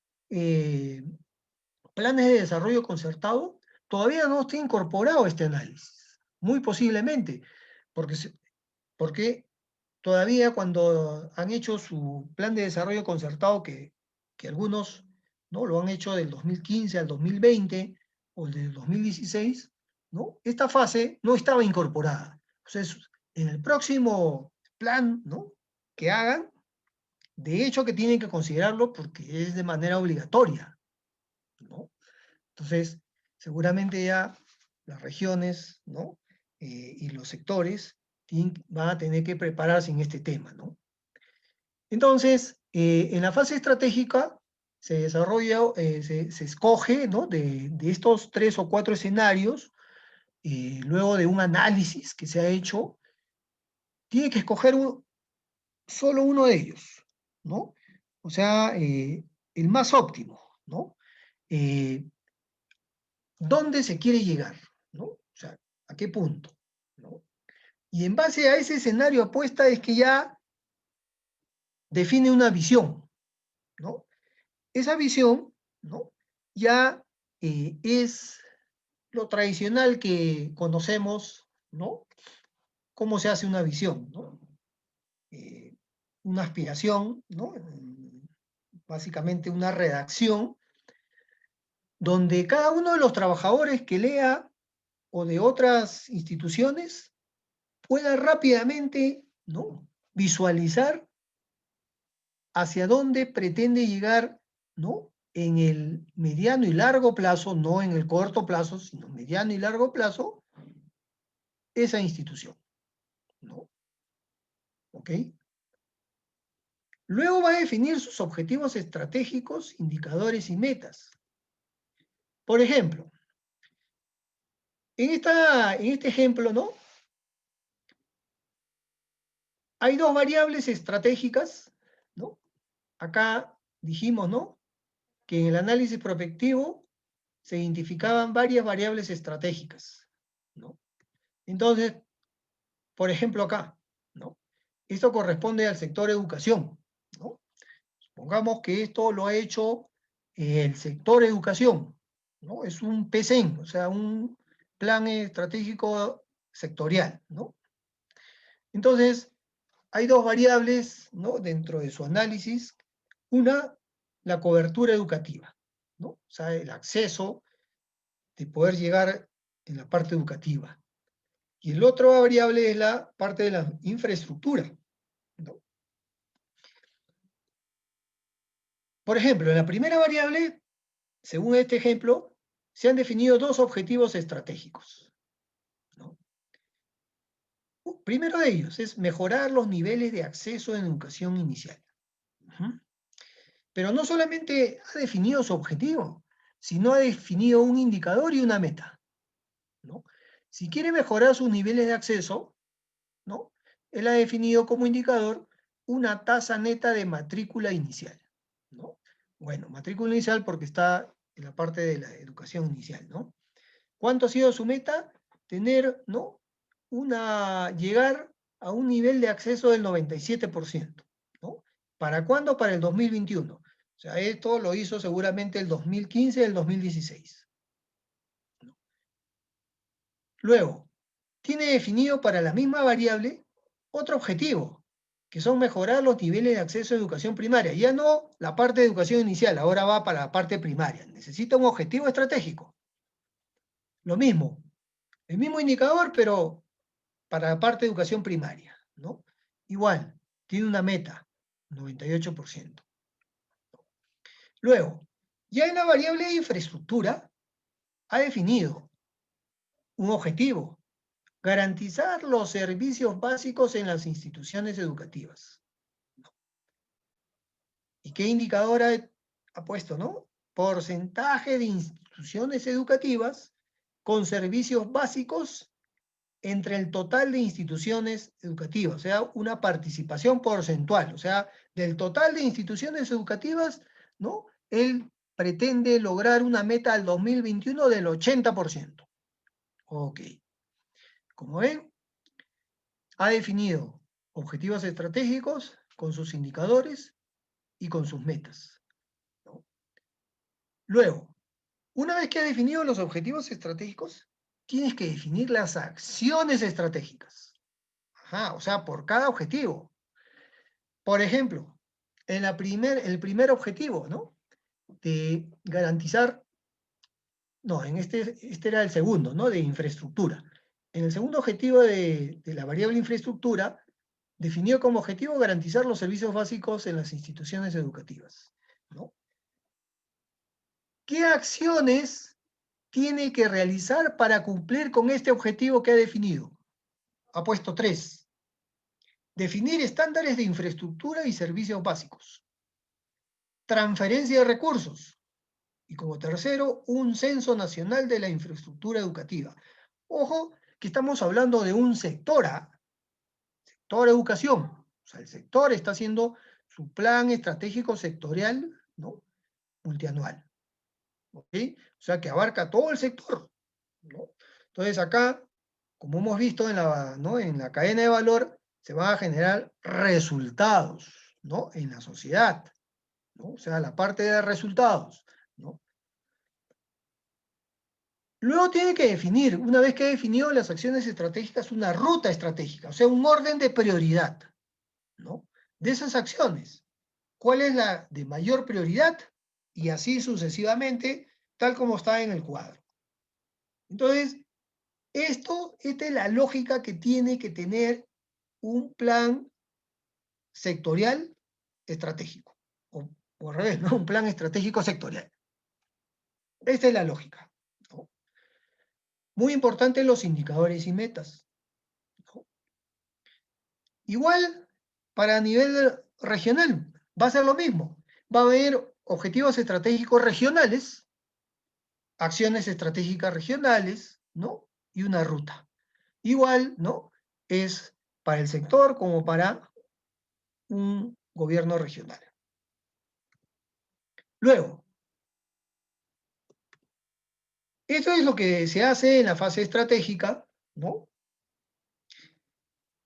planes de desarrollo concertado todavía no está incorporado este análisis, muy posiblemente, porque todavía cuando han hecho su plan de desarrollo concertado, que algunos, ¿no?, lo han hecho del 2015 al 2020 o del 2016, ¿no?, esta fase no estaba incorporada. Entonces, en el próximo plan, ¿no?, que hagan, de hecho que tienen que considerarlo porque es de manera obligatoria, ¿no? Entonces, seguramente ya las regiones, ¿no?, y los sectores van a tener que prepararse en este tema, ¿no? Entonces, en la fase estratégica se desarrolla, se escoge, ¿no?, de estos 3 o 4 escenarios, luego de un análisis que se ha hecho, tiene que escoger solo uno de ellos, ¿no? O sea, el más óptimo, ¿no? ¿Dónde se quiere llegar? ¿No? O sea, ¿a qué punto? ¿No? Y en base a ese escenario apuesta es que ya define una visión, ¿no? Esa visión, ¿no?, ya es lo tradicional que conocemos, ¿no? ¿Cómo se hace una visión, ¿no? Una aspiración, ¿no? Básicamente una redacción donde cada uno de los trabajadores que lea o de otras instituciones pueda rápidamente, ¿no?, visualizar hacia dónde pretende llegar, ¿no?, en el mediano y largo plazo, no en el corto plazo, sino mediano y largo plazo, esa institución, ¿no? ¿Ok? Luego va a definir sus objetivos estratégicos, indicadores y metas. Por ejemplo, en este ejemplo, ¿no?, hay 2 variables estratégicas, ¿no? Acá dijimos, ¿no?, que en el análisis prospectivo se identificaban varias variables estratégicas, ¿no? Entonces, por ejemplo acá, ¿no?, esto corresponde al sector educación, ¿no? Supongamos que esto lo ha hecho el sector educación, ¿no? Es un PCEN, o sea, un plan estratégico sectorial, ¿no? Entonces, hay 2 variables, ¿no?, dentro de su análisis. Una, la cobertura educativa, ¿no? O sea, el acceso de poder llegar en la parte educativa. Y el otro variable es la parte de la infraestructura, ¿no? Por ejemplo, en la primera variable, según este ejemplo, se han definido 2 objetivos estratégicos, ¿no? Primero de ellos es mejorar los niveles de acceso en educación inicial. Pero no solamente ha definido su objetivo, sino ha definido un indicador y una meta, ¿no? Si quiere mejorar sus niveles de acceso, ¿no?, él ha definido como indicador una tasa neta de matrícula inicial, ¿no? Bueno, matrícula inicial porque está en la parte de la educación inicial, ¿no? ¿Cuánto ha sido su meta? Tener, ¿no?, llegar a un nivel de acceso del 97%, ¿no? ¿Para cuándo? Para el 2021. O sea, esto lo hizo seguramente el 2015 y el 2016. ¿No? Luego, tiene definido para la misma variable otro objetivo, que son mejorar los niveles de acceso a educación primaria. Ya no la parte de educación inicial, ahora va para la parte primaria. Necesita un objetivo estratégico. Lo mismo, el mismo indicador, pero para la parte de educación primaria, ¿no? Igual, tiene una meta, 98%. Luego, ya en la variable de infraestructura, ha definido un objetivo: garantizar los servicios básicos en las instituciones educativas. ¿Y qué indicador ha puesto, no? Porcentaje de instituciones educativas con servicios básicos entre el total de instituciones educativas, o sea, una participación porcentual, o sea, del total de instituciones educativas, ¿no? Él pretende lograr una meta al 2021 del 80%. Ok. Como ven, ha definido objetivos estratégicos con sus indicadores y con sus metas, ¿no? Luego, una vez que ha definido los objetivos estratégicos, tienes que definir las acciones estratégicas. Ajá, o sea, por cada objetivo. Por ejemplo, en el primer objetivo, ¿no? De garantizar, no, este era el segundo, ¿no? De infraestructura. En el segundo objetivo de la variable infraestructura, definió como objetivo garantizar los servicios básicos en las instituciones educativas, ¿no? ¿Qué acciones tiene que realizar para cumplir con este objetivo que ha definido? Ha puesto 3. Definir estándares de infraestructura y servicios básicos. Transferencia de recursos. Y como tercero, un censo nacional de la infraestructura educativa. Ojo, que estamos hablando de un sector, sector educación. O sea, el sector está haciendo su plan estratégico sectorial, ¿no? Multianual. ¿Ok? O sea, que abarca todo el sector, ¿no? Entonces acá, como hemos visto ¿no? en la cadena de valor, se van a generar resultados, ¿no? En la sociedad, ¿no? O sea, la parte de resultados, ¿no? Luego tiene que definir, una vez que ha definido las acciones estratégicas, una ruta estratégica, o sea, un orden de prioridad, ¿no? De esas acciones. ¿Cuál es la de mayor prioridad? Y así sucesivamente, tal como está en el cuadro. Entonces, esta es la lógica que tiene que tener un plan sectorial estratégico. O al revés, ¿no? Un plan estratégico sectorial. Esta es la lógica, ¿no? Muy importante los indicadores y metas, ¿no? Igual, para nivel regional, va a ser lo mismo. Va a haber objetivos estratégicos regionales, acciones estratégicas regionales, ¿no? Y una ruta. Igual, ¿no? Es para el sector como para un gobierno regional. Luego, esto es lo que se hace en la fase estratégica, ¿no?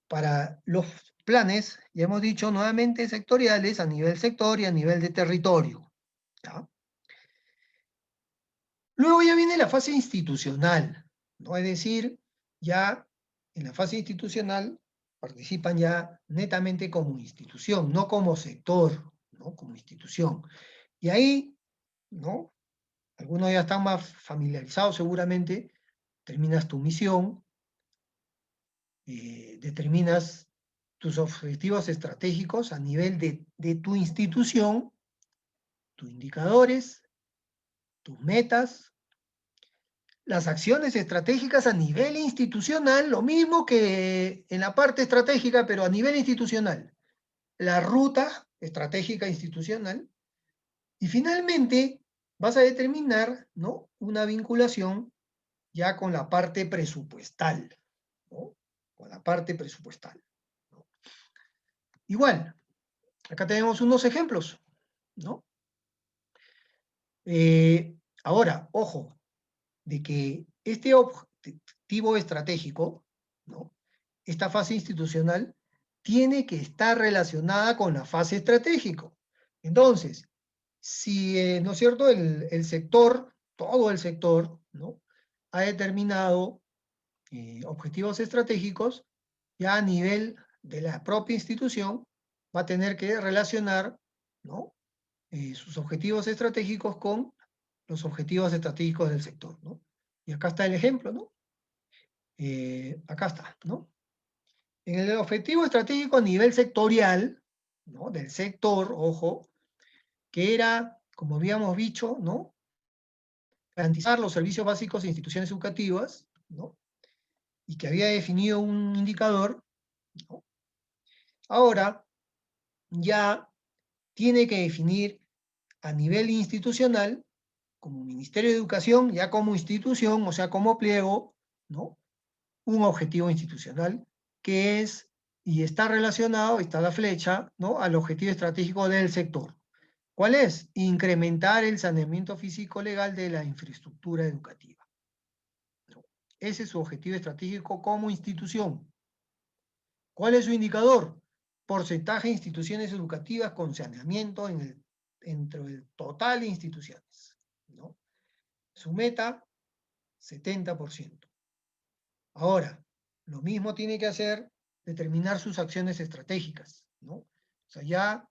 Para los planes, ya hemos dicho nuevamente, sectoriales a nivel sector y a nivel de territorio, ¿ya? Luego ya viene la fase institucional, ¿no? Es decir, ya en la fase institucional participan ya netamente como institución, no como sector, ¿no? Como institución. Y ahí, ¿no? Algunos ya están más familiarizados seguramente, terminas tu misión, determinas tus objetivos estratégicos a nivel de tu institución, tus indicadores, tus metas, las acciones estratégicas a nivel institucional, lo mismo que en la parte estratégica, pero a nivel institucional, la ruta estratégica institucional, y finalmente vas a determinar, ¿no? Una vinculación ya con la parte presupuestal, ¿no? Con la parte presupuestal, ¿no? Igual, acá tenemos unos ejemplos, ¿no? Ahora, ojo, de que este objetivo estratégico, ¿no? Esta fase institucional, tiene que estar relacionada con la fase estratégico. Entonces, si, ¿no es cierto?, el sector, todo el sector, ¿no? Ha determinado objetivos estratégicos, ya a nivel de la propia institución, va a tener que relacionar, ¿no? Sus objetivos estratégicos con los objetivos estratégicos del sector, ¿no? Y acá está el ejemplo, ¿no? Acá está, ¿no? En el objetivo estratégico a nivel sectorial, ¿no? Del sector, ojo, que era, como habíamos dicho, ¿no? Garantizar los servicios básicos de instituciones educativas, ¿no? Y que había definido un indicador, ¿no? Ahora ya tiene que definir a nivel institucional, como Ministerio de Educación, ya como institución, o sea, como pliego, ¿no? un objetivo institucional que es, y está relacionado, está la flecha, ¿no?, al objetivo estratégico del sector. ¿Cuál es? Incrementar el saneamiento físico legal de la infraestructura educativa. ¿No? Ese es su objetivo estratégico como institución. ¿Cuál es su indicador? Porcentaje de instituciones educativas con saneamiento entre el total de instituciones, ¿no? Su meta, 70%. Ahora, lo mismo tiene que hacer determinar sus acciones estratégicas, ¿no? O sea, ya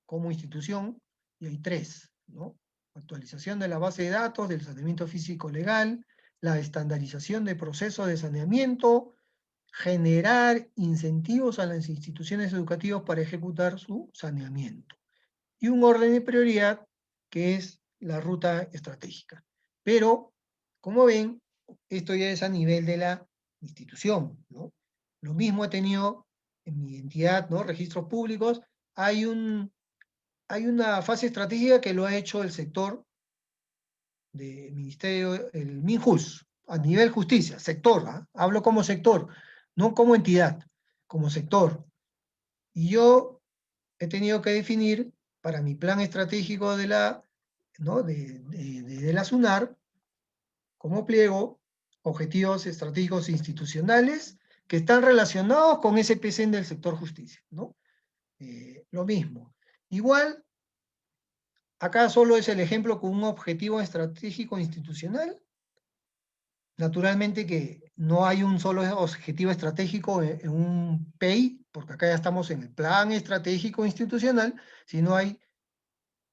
como institución, y hay 3, ¿no? Actualización de la base de datos del saneamiento físico legal, la estandarización de procesos de saneamiento, generar incentivos a las instituciones educativas para ejecutar su saneamiento. Y un orden de prioridad que es la ruta estratégica. Pero, como ven, esto ya es a nivel de la institución, ¿no? Lo mismo he tenido en mi entidad, ¿no? Registros públicos. Hay una fase estratégica que lo ha hecho el sector del ministerio, el MinJus, a nivel justicia, sector, ¿eh? Hablo como sector, no como entidad, como sector. Y yo he tenido que definir para mi plan estratégico de la, ¿no?, de la SUNAR, como pliego, objetivos estratégicos institucionales que están relacionados con ese PCN del sector justicia, ¿no? Lo mismo. Igual, acá solo es el ejemplo con un objetivo estratégico institucional. Naturalmente que no hay un solo objetivo estratégico en un PEI, porque acá ya estamos en el plan estratégico institucional, sino hay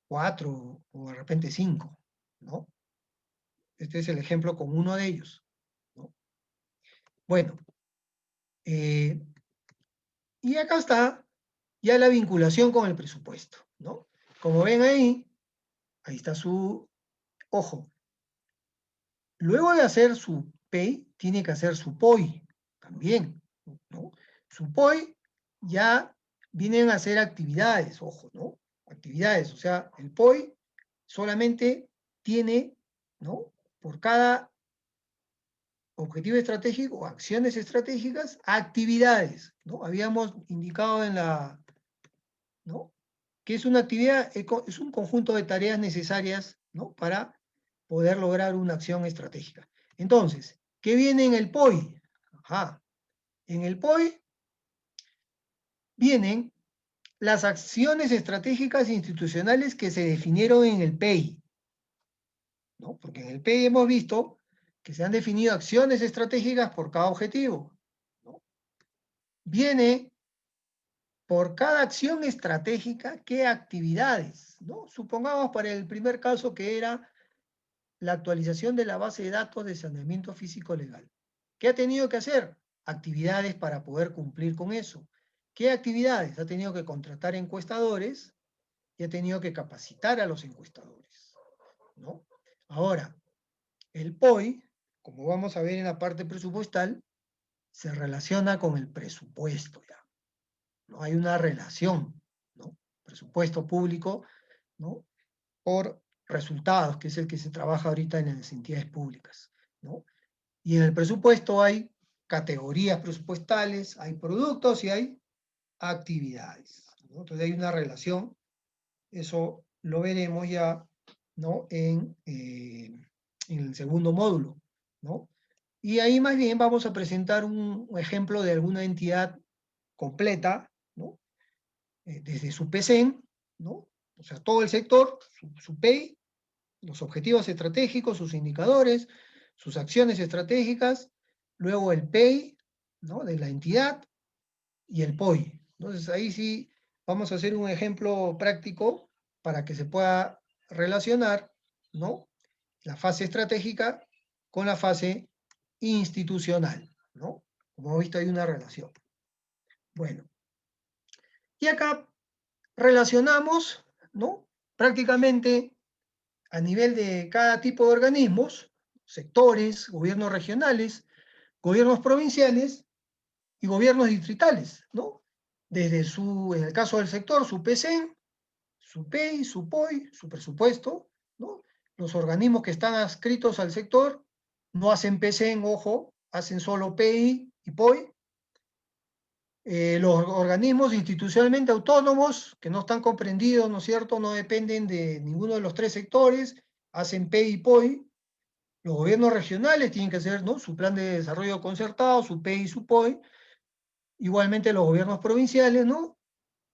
4 o de repente 5, ¿no? Este es el ejemplo con uno de ellos, ¿no? Bueno, y acá está ya la vinculación con el presupuesto, ¿no? Como ven ahí está su, ojo, luego de hacer su PEI, tiene que hacer su POI también, ¿no? Su POI ya vienen a hacer actividades, ojo, ¿no? Actividades, o sea, el POI solamente tiene, ¿no?, por cada objetivo estratégico o acciones estratégicas, actividades, ¿no? Habíamos indicado en la, ¿no?, que es una actividad, es un conjunto de tareas necesarias, ¿no?, para poder lograr una acción estratégica. Entonces, ¿qué viene en el POI? Ajá. En el POI vienen las acciones estratégicas institucionales que se definieron en el PEI, ¿no? Porque en el PEI hemos visto que se han definido acciones estratégicas por cada objetivo, ¿no? Viene por cada acción estratégica qué actividades, ¿no? Supongamos para el primer caso que era la actualización de la base de datos de saneamiento físico legal. ¿Qué ha tenido que hacer? Actividades para poder cumplir con eso. ¿Qué actividades? Ha tenido que contratar encuestadores y ha tenido que capacitar a los encuestadores, ¿no? Ahora, el POI, como vamos a ver en la parte presupuestal, se relaciona con el presupuesto ya, ¿no? Hay una relación, ¿no? Presupuesto público, ¿no?, por resultados, que es el que se trabaja ahorita en las entidades públicas, ¿no? Y en el presupuesto hay categorías presupuestales, hay productos y hay actividades, ¿no? Entonces hay una relación, eso lo veremos ya, ¿no?, en el segundo módulo, ¿no? Y ahí más bien vamos a presentar un ejemplo de alguna entidad completa, ¿no?, desde su PCN, ¿no?, o sea, todo el sector, su PEI, los objetivos estratégicos, sus indicadores, sus acciones estratégicas, luego el PEI, ¿no?, de la entidad, y el POI. Entonces ahí sí vamos a hacer un ejemplo práctico para que se pueda relacionar, ¿no?, la fase estratégica con la fase institucional, ¿no? Como hemos visto hay una relación. Bueno, y acá relacionamos, ¿no?, prácticamente a nivel de cada tipo de organismos, sectores, gobiernos regionales, gobiernos provinciales y gobiernos distritales, ¿no? Desde en el caso del sector, su PCN, su PEI, su POI, su presupuesto, ¿no? Los organismos que están adscritos al sector no hacen PCN, ojo, hacen solo PEI y POI. Los organismos institucionalmente autónomos, que no están comprendidos, ¿no es cierto?, no dependen de ninguno de los tres sectores, hacen PEI y POI. Los gobiernos regionales tienen que hacer, ¿no?, su plan de desarrollo concertado, su PEI y su POI. Igualmente los gobiernos provinciales, ¿no?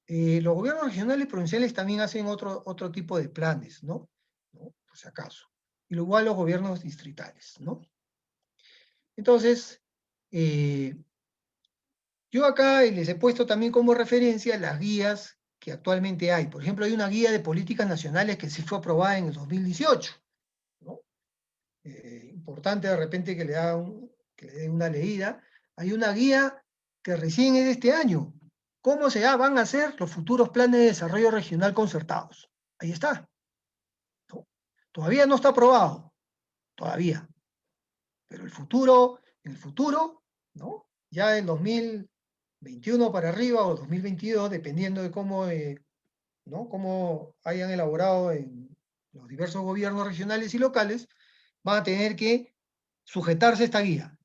Los gobiernos regionales y provinciales también hacen otro tipo de planes, ¿no? Por si acaso. Y igual los gobiernos distritales, ¿no? Entonces, yo acá les he puesto también como referencia las guías que actualmente hay. Por ejemplo, hay una guía de políticas nacionales que sí fue aprobada en el 2018, ¿no? Importante de repente que que le dé una leída. Hay una guía que recién es de este año. ¿Cómo van a ser los futuros planes de desarrollo regional concertados? Ahí está, ¿no? Todavía no está aprobado, todavía. Pero en el futuro, ¿no? Ya en 2021 para arriba o 2022, dependiendo de cómo hayan elaborado en los diversos gobiernos regionales y locales, van a tener que sujetarse a esta guía.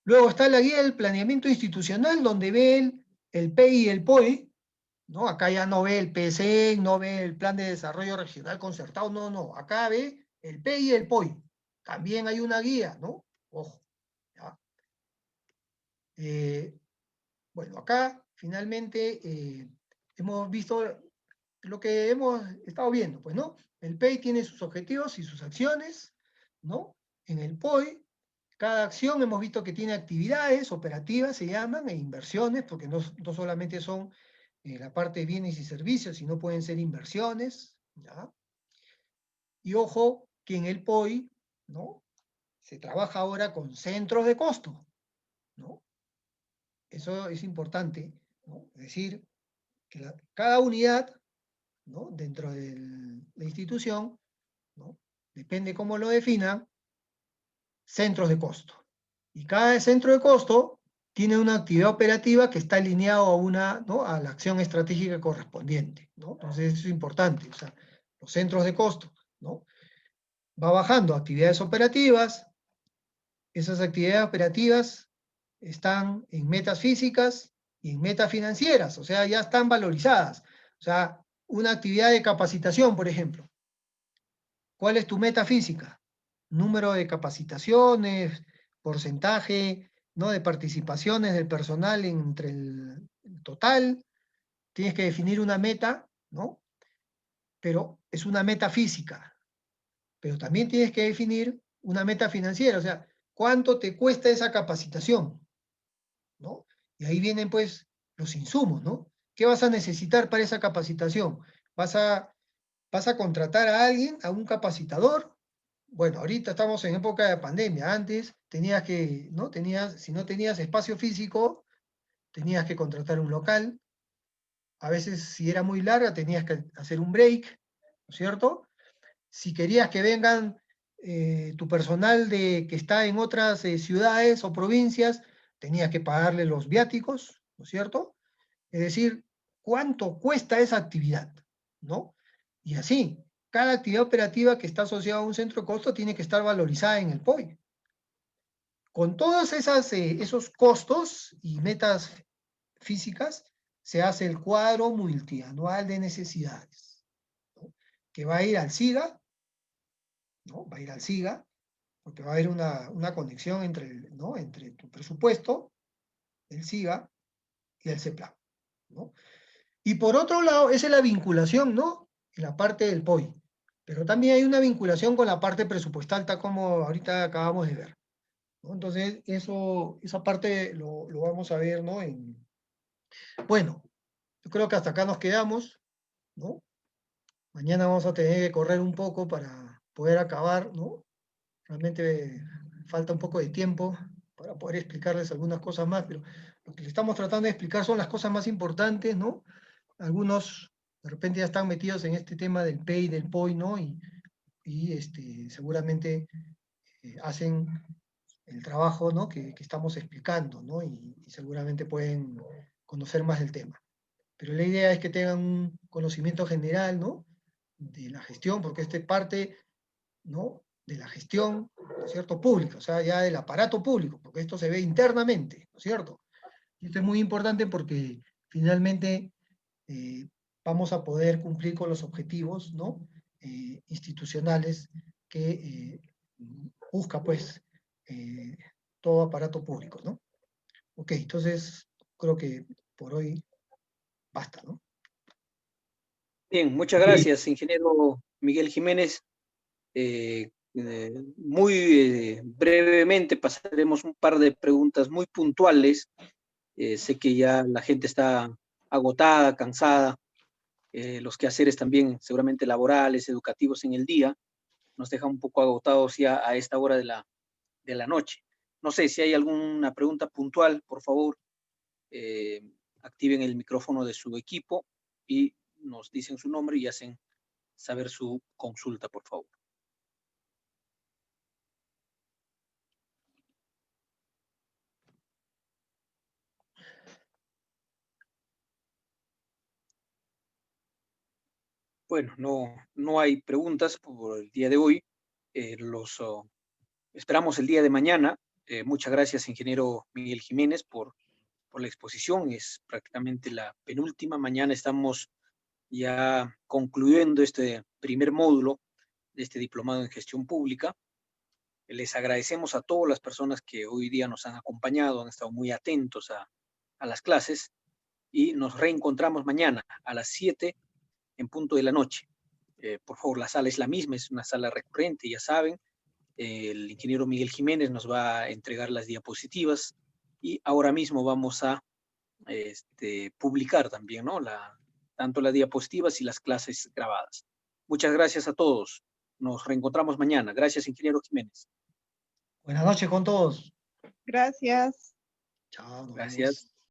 Luego está la guía del planeamiento institucional, donde ve el PEI y el POI, ¿no? Acá ya no ve el PSE, no ve el Plan de Desarrollo Regional Concertado, no. Acá ve el PEI y el POI. También hay una guía, ¿no? Ojo. ¿Ya? Bueno, acá finalmente hemos visto lo que hemos estado viendo, pues, ¿no? El PEI tiene sus objetivos y sus acciones, ¿no? En el POI, cada acción hemos visto que tiene actividades operativas, se llaman, e inversiones, porque no solamente son la parte de bienes y servicios, sino pueden ser inversiones, ¿ya? Y ojo que en el POI, ¿no?, se trabaja ahora con centros de costo, ¿no? Eso es importante, ¿no? Es decir, que cada unidad, ¿no?, dentro de la institución, ¿no?, depende cómo lo defina, centros de costo. Y cada centro de costo tiene una actividad operativa que está alineado ¿no?, a la acción estratégica correspondiente, ¿no? Entonces eso es importante, o sea, los centros de costo, ¿no? Va bajando actividades operativas, esas actividades operativas están en metas físicas y en metas financieras, o sea, ya están valorizadas. O sea, una actividad de capacitación, por ejemplo. ¿Cuál es tu meta física? Número de capacitaciones, porcentaje, ¿no?, de participaciones del personal entre el total. Tienes que definir una meta, ¿no? Pero es una meta física. Pero también tienes que definir una meta financiera, o sea, ¿cuánto te cuesta esa capacitación? ¿No? Y ahí vienen pues los insumos, ¿no? ¿Qué vas a necesitar para esa capacitación? ¿Vas a contratar a alguien, a un capacitador? Bueno, ahorita estamos en época de pandemia. Antes tenías que, ¿no? Si no tenías espacio físico, tenías que contratar un local. A veces, si era muy larga, tenías que hacer un break, ¿no es cierto? Si querías que vengan tu personal que está en otras ciudades o provincias, tenías que pagarle los viáticos, ¿no es cierto? Es decir, ¿cuánto cuesta esa actividad? ¿No? Y así, cada actividad operativa que está asociada a un centro de costo tiene que estar valorizada en el POI. Con todos esos costos y metas físicas, se hace el cuadro multianual de necesidades, ¿no?, que va a ir al SIGA, ¿no? Va a ir al SIGA, porque va a haber una conexión entre tu presupuesto, el SIGA, y el CEPLAN, ¿no? Y por otro lado, esa es la vinculación, ¿no?, en la parte del POI. Pero también hay una vinculación con la parte presupuestal, tal como ahorita acabamos de ver, ¿no? Entonces, esa parte lo vamos a ver, ¿no? Bueno, yo creo que hasta acá nos quedamos, ¿no? Mañana vamos a tener que correr un poco para poder acabar, ¿no? Realmente falta un poco de tiempo para poder explicarles algunas cosas más, pero lo que le estamos tratando de explicar son las cosas más importantes, ¿no? Algunos de repente ya están metidos en este tema del PEI, del POI, ¿no? Y seguramente hacen el trabajo, ¿no?, que estamos explicando, ¿no? Y seguramente pueden conocer más del tema. Pero la idea es que tengan un conocimiento general, ¿no?, de la gestión, porque esta parte, ¿no?, de la gestión, ¿no es cierto?, pública, o sea, ya del aparato público, porque esto se ve internamente, ¿no es cierto? Y esto es muy importante porque finalmente vamos a poder cumplir con los objetivos, ¿no?, institucionales que busca, pues, todo aparato público, ¿no? Ok, entonces creo que por hoy basta, ¿no? Bien, muchas gracias, ingeniero Miguel Jiménez. Muy brevemente pasaremos un par de preguntas muy puntuales. Sé que ya la gente está agotada, cansada. Los quehaceres también seguramente laborales, educativos en el día, nos dejan un poco agotados ya a esta hora de la noche. No sé si hay alguna pregunta puntual, por favor, activen el micrófono de su equipo y nos dicen su nombre y hacen saber su consulta, por favor. Bueno, no hay preguntas por el día de hoy. Esperamos el día de mañana. Muchas gracias, ingeniero Miguel Jiménez, por la exposición. Es prácticamente la penúltima. Mañana estamos ya concluyendo este primer módulo de este diplomado en gestión pública. Les agradecemos a todas las personas que hoy día nos han acompañado, han estado muy atentos a las clases y nos reencontramos mañana a las 7 en punto de la noche. Por favor, la sala es la misma, es una sala recurrente, ya saben. El ingeniero Miguel Jiménez nos va a entregar las diapositivas y ahora mismo vamos a publicar también, ¿no?, tanto las diapositivas y las clases grabadas. Muchas gracias a todos. Nos reencontramos mañana. Gracias, ingeniero Jiménez. Buenas noches con todos. Gracias. Chao, nos Gracias. vemos.